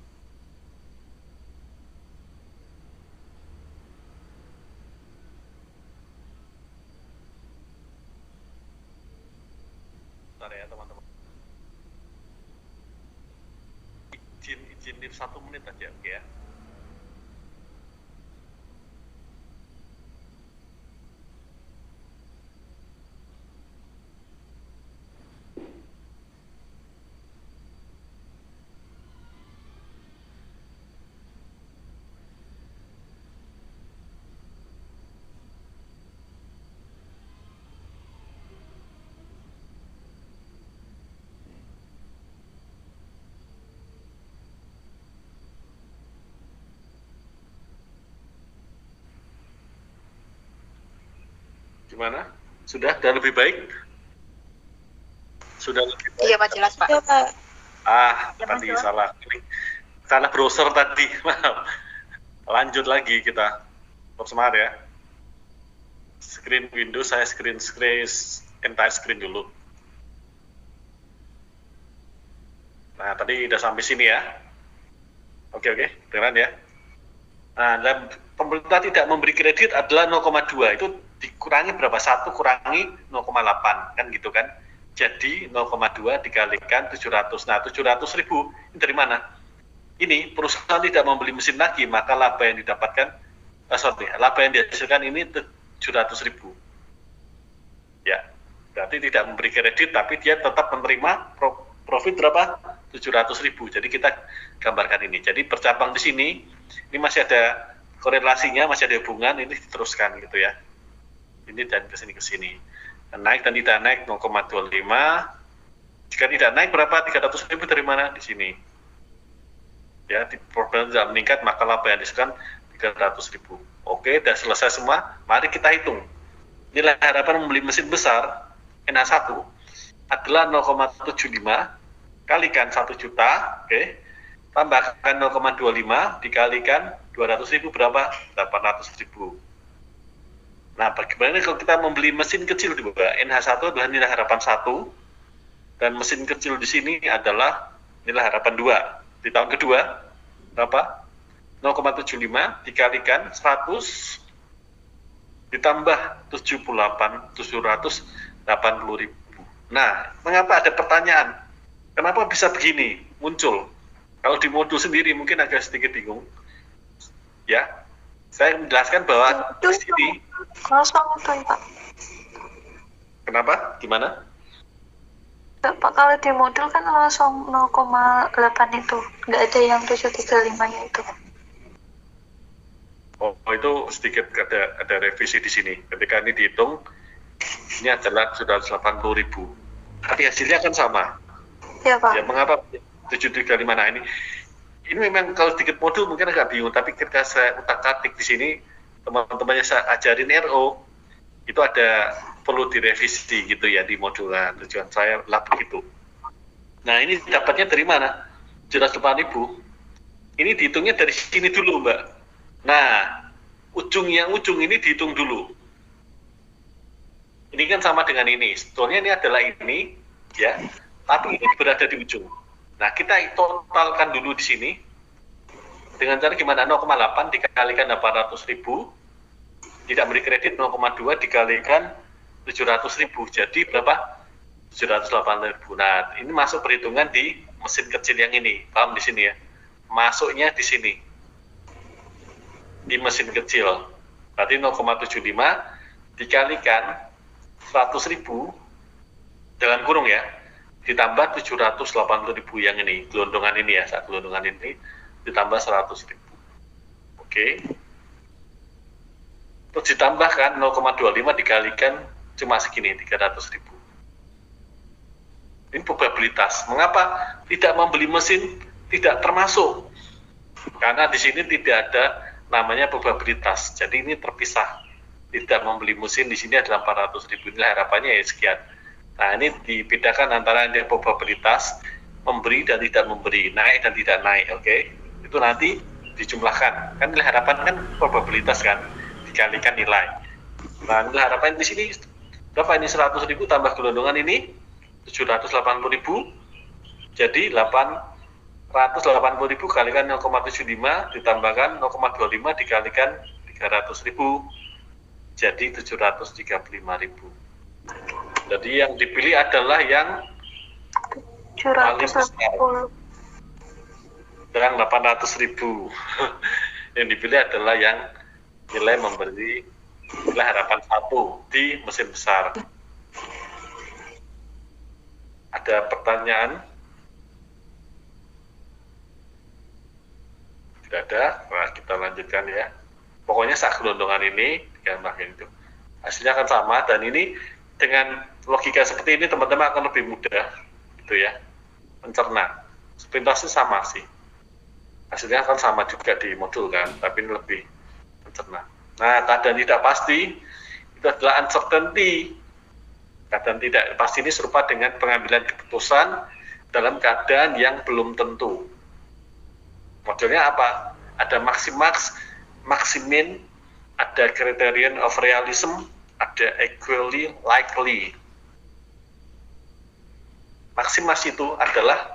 Bentar ya teman-teman. Izin live 1 menit aja, oke ya. Gimana? Sudah lebih baik? Sudah lebih baik? Iya Pak, jelas Pak. Iya Pak. Tadi salah browser tadi. Maaf. Lanjut lagi kita. Tetap semangat ya. Screen Windows, saya screen entire screen dulu. Nah, tadi udah sampai sini ya. Oke, dengeran ya. Nah, dan pemerintah tidak memberi kredit adalah 0,2. Itu dikurangi berapa? 1 kurangi 0,8 kan gitu kan. Jadi 0,2 dikalikan 700. Nah, 700.000 ini dari mana? Ini perusahaan tidak membeli mesin lagi, maka laba yang didapatkan laba yang dihasilkan ini 700.000. Ya, berarti tidak memberi kredit tapi dia tetap menerima profit berapa? 700.000. Jadi kita gambarkan ini. Jadi percabang di sini ini masih ada korelasinya, masih ada hubungan, ini diteruskan gitu ya. Ini dan ke sini. Naik dan tidak naik 0,25. Jika tidak naik berapa? 300.000 dari mana? Di sini. Ya, di problem tidak meningkat maka laba yang dihasilkan 300.000. Oke, sudah selesai semua. Mari kita hitung. Nilai harapan membeli mesin besar NH1 adalah 0,75 kalikan 1 juta, oke. Tambahkan 0,25 dikalikan 200.000 berapa? 800.000. Nah, bagaimana kalau kita membeli mesin kecil juga? NH1 adalah nilai harapan 1 dan mesin kecil di sini adalah nilai harapan 2. Di tahun kedua berapa? 0,75 dikalikan 100 ditambah 780.000. Nah, mengapa ada pertanyaan? Kenapa bisa begini muncul? Kalau di modul sendiri mungkin agak sedikit bingung. Ya, saya menjelaskan bahwa di sini. Pak. Kenapa? Gimana? Pak, kalau di modul kan langsung 0,8 itu, nggak ada yang 735-nya itu. Oh, itu sedikit ada revisi di sini. Ketika ini dihitung, ini adalah sudah 80.000. Tapi hasilnya kan sama. Ya Pak. Ya, mengapa 735? Nah, ini memang kalau sedikit modul mungkin agak bingung, tapi ketika saya utak-atik di sini, teman-teman yang saya ajarin RO, itu ada perlu direvisi gitu ya di modul. Nah, tujuan saya lah begitu. Nah, ini dapatnya dari mana? 708.000. Ini dihitungnya dari sini dulu, Mbak. Nah, ujung ini dihitung dulu. Ini kan sama dengan ini. Sebetulnya ini adalah ini, ya. Tapi ini berada di ujung. Nah, kita totalkan dulu di sini. Dengan cara gimana? 0,8 dikalikan 800.000. Tidak beri kredit 0,2 dikalikan 700.000. Jadi berapa? 780.000. Nah, ini masuk perhitungan di mesin kecil yang ini. Paham di sini ya? Masuknya di sini. Di mesin kecil. Berarti 0,75 dikalikan 100.000 dalam kurung ya. Ditambah 780.000 yang ini, gelondongan ini ya, saat gelondongan ini ditambah 100.000. Oke. Terus ditambahkan 0,25 dikalikan cuma segini, 300.000. Ini probabilitas. Mengapa tidak membeli mesin tidak termasuk? Karena di sini tidak ada namanya probabilitas. Jadi ini terpisah. Tidak membeli mesin di sini adalah 400.000. Ini harapannya ya sekian. Nah, ini dibedakan antara yang probabilitas memberi dan tidak memberi, naik dan tidak naik. Oke. Itu nanti dijumlahkan. Kan nilai harapan kan probabilitas kan, dikalikan nilai. Nah, nilai harapan di sini berapa ini? 100.000 tambah gelondongan ini 780.000, jadi 880.000 kalikan 0,75 ditambahkan 0,25 dikalikan 300.000, jadi 735.000. Jadi yang dipilih adalah yang paling besar, yang 800.000. Yang dipilih adalah yang nilai memberi nilai harapan 1 di mesin besar. Ada pertanyaan? Tidak ada. Nah, kita lanjutkan ya. Pokoknya saat gelondongan ini gambar itu hasilnya akan sama, dan ini dengan logika seperti ini teman-teman akan lebih mudah gitu ya mencerna. Sepintasnya sama sih, hasilnya akan sama juga di modul kan, tapi ini lebih mencerna. Nah, keadaan tidak pasti itu adalah uncertainty. Keadaan tidak pasti ini serupa dengan pengambilan keputusan dalam keadaan yang belum tentu. Modelnya apa? Ada maximax, maximin, ada criterion of realism, ada equally likely. Maximax itu adalah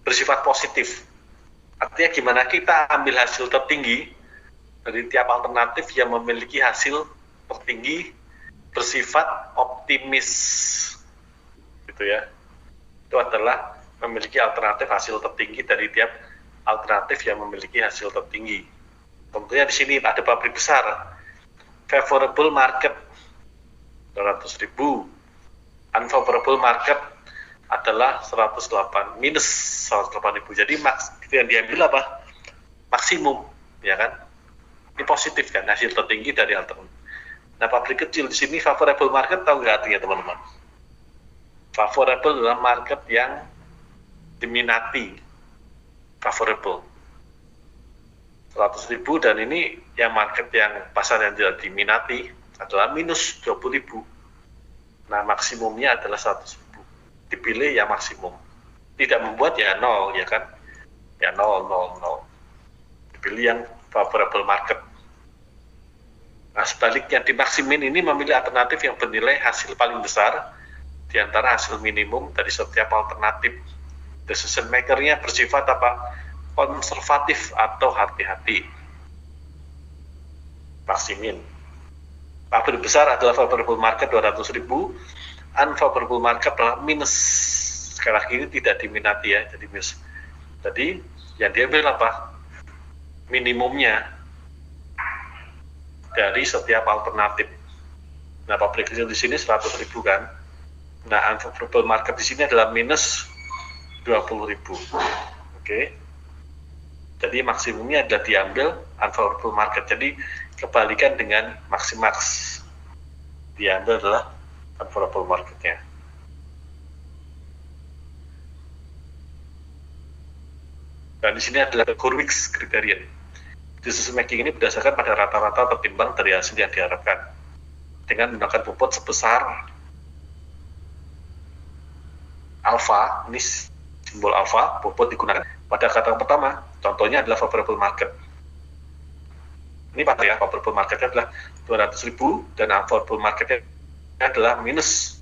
bersifat positif. Artinya gimana kita ambil hasil tertinggi dari tiap alternatif yang memiliki hasil tertinggi bersifat optimis. Gitu ya. Itu adalah memiliki alternatif hasil tertinggi dari tiap alternatif yang memiliki hasil tertinggi. Tentunya di sini ada pabrik besar. Favorable market 200.000. Unfavorable market adalah 108 minus 108.000. Jadi yang diambil apa? Maksimum, ya kan? Ini positif kan, hasil tertinggi dari alternatif. Nah, pabrik kecil di sini favorable market, tahu nggak artinya teman-teman? Favorable adalah market yang diminati. Favorable 100.000, dan ini yang market yang pasar yang tidak diminati adalah minus 20.000. Nah, maksimumnya adalah 100.000. Dipilih yang maksimum, tidak membuat ya 0, ya kan? Ya 0. Dipilih yang favorable market. Nah, sebaliknya di maksimin ini memilih alternatif yang bernilai hasil paling besar di antara hasil minimum dari setiap alternatif. Decision maker-nya bersifat apa? Konservatif atau hati-hati. Maksimin. Pabrik besar adalah favorable market 200.000, unfavorable market adalah minus. Sekali lagi ini tidak diminati ya, jadi minus. Jadi yang diambil apa? Minimumnya dari setiap alternatif. Nah, pabrik kecil di sini 100.000 kan. Nah, unfavorable market di sini adalah minus 20.000. Oke. Jadi maksimumnya adalah diambil unfavorable market. Jadi kebalikan dengan maximax. Diambil adalah unfavorable marketnya. Dan di sini adalah Hurwitz criterion. Decision making ini berdasarkan pada rata-rata tertimbang dari hasil yang diharapkan dengan menggunakan bobot sebesar alfa. Ini simbol alfa, bobot digunakan pada kata pertama. Contohnya adalah favorable market. Ini pada ya, favorable marketnya adalah 200.000 dan unfavorable marketnya adalah minus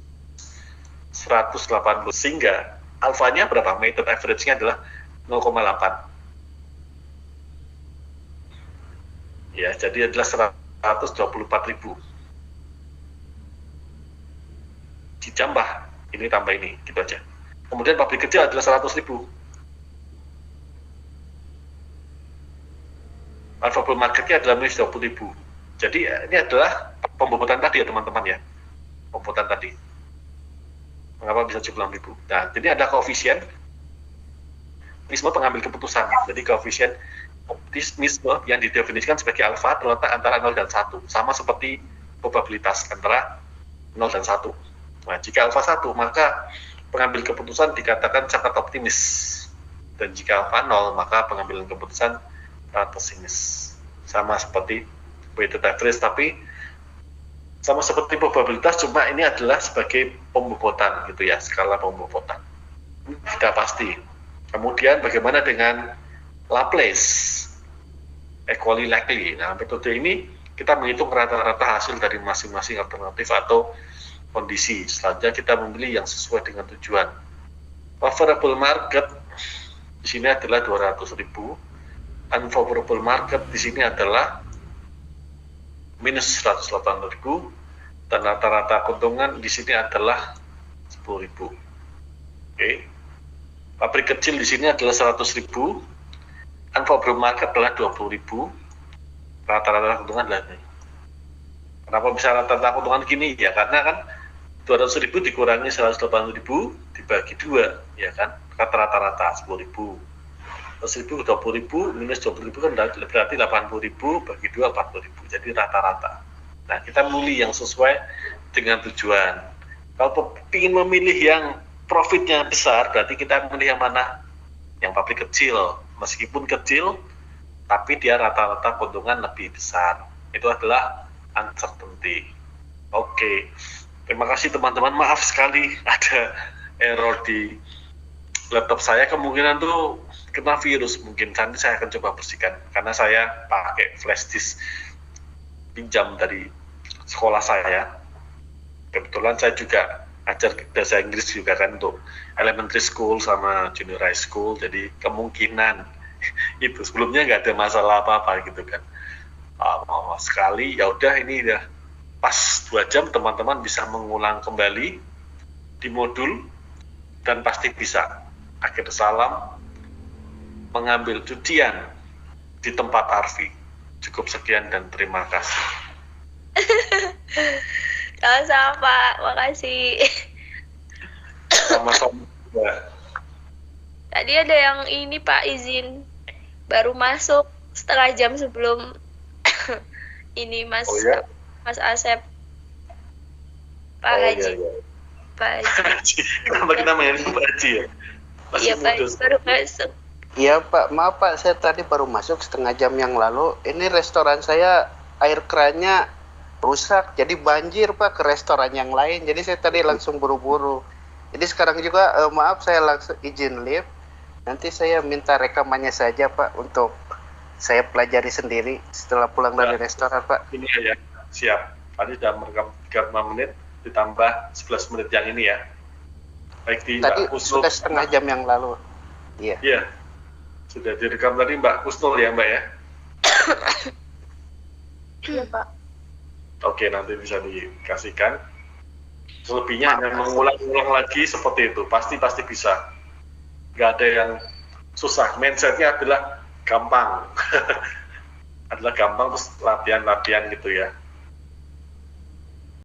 180, sehingga alfanya berapa? Weighted average-nya adalah 0,8. Ya, jadi adalah 124.000. Ditambah ini tambah ini, gitu aja. Kemudian pabrik kecil adalah 100.000. Unfavorable marketnya adalah minus 20.000. Jadi ini adalah pembobotan tadi ya teman-teman ya, pembobotan tadi. Mengapa bisa 76.000? Nah, jadi ada koefisien optimisme pengambil keputusan. Jadi koefisien optimisme yang didefinisikan sebagai alfa terletak antara 0 dan 1, sama seperti probabilitas antara 0 dan 1. Nah, jika alfa 1, maka pengambil keputusan dikatakan sangat optimis. Dan jika alfa 0, maka pengambilan keputusan sangat pesimis. Sama seperti weighted average, tapi sama seperti probabilitas, cuma ini adalah sebagai pembobotan gitu ya, skala pembobotan. Tidak pasti. Kemudian bagaimana dengan Laplace? Equally likely. Nah, metode ini kita menghitung rata-rata hasil dari masing-masing alternatif atau kondisi. Selanjutnya kita memilih yang sesuai dengan tujuan. Favorable market di sini adalah 200.000. Unfavorable market di sini adalah minus 180.000, dan rata-rata keuntungan di sini adalah 10.000. Oke. Pabrik kecil di sini adalah 100.000. Unfavorable market adalah 20.000. Rata-rata keuntungan adalah ini. Kenapa bisa rata-rata keuntungan gini? Ya karena kan 200.000 dikurangi 180.000 dibagi 2, ya kan? Rata-rata 10.000. 100.000 20.000 minus 20.000 kan berarti 80.000 bagi 2 40.000. Jadi rata-rata. Nah, kita memilih yang sesuai dengan tujuan. Kalau ingin memilih yang profitnya besar, berarti kita memilih yang mana? Yang pabrik kecil. Meskipun kecil, tapi dia rata-rata keuntungan lebih besar. Itu adalah uncertainty. Oke. Terima kasih teman-teman. Maaf sekali ada error di laptop saya. Kemungkinan tuh kena virus mungkin. Nanti saya akan coba bersihkan. Karena saya pakai flash disk pinjam dari sekolah saya. Kebetulan saya juga ajar bahasa Inggris juga kan untuk elementary school sama junior high school, jadi kemungkinan itu sebelumnya nggak ada masalah apa-apa gitu kan. Sekali ya udah, ini udah pas 2 jam, teman-teman bisa mengulang kembali di modul dan pasti bisa. Akhir salam, mengambil cucian di tempat Arfi. Cukup sekian dan terima kasih. Sama-sama Pak, makasih. Sama-sama. Tadi ada yang ini Pak, izin baru masuk setengah jam sebelum ini Mas Mas Asep, Pak Haji. Iya. Pak Haji. Kenapa kita manggilnya Pak Haji ya? Iya Pak, baru masuk. Iya Pak, maaf Pak, saya tadi baru masuk setengah jam yang lalu. Ini restoran saya air kerannya rusak, jadi banjir Pak ke restoran yang lain. Jadi saya tadi langsung buru-buru. Jadi sekarang juga maaf, saya langsung izin live. Nanti saya minta rekamannya saja Pak untuk saya pelajari sendiri setelah pulang dari restoran Pak. Ini ya, siap. Tadi sudah merekam 35 menit ditambah 11 menit yang ini ya. Baik di Tadi Mbak Kusnul. sudah setengah jam yang lalu. Iya. Iya. Sudah direkam tadi Mbak Kusnul ya Mbak ya. Iya Pak. Oke, nanti bisa dikasihkan. Selebihnya hanya mengulang-ulang lagi seperti itu. Pasti bisa. Nggak ada yang susah. Mindsetnya adalah gampang. Adalah gampang, terus latihan gitu ya.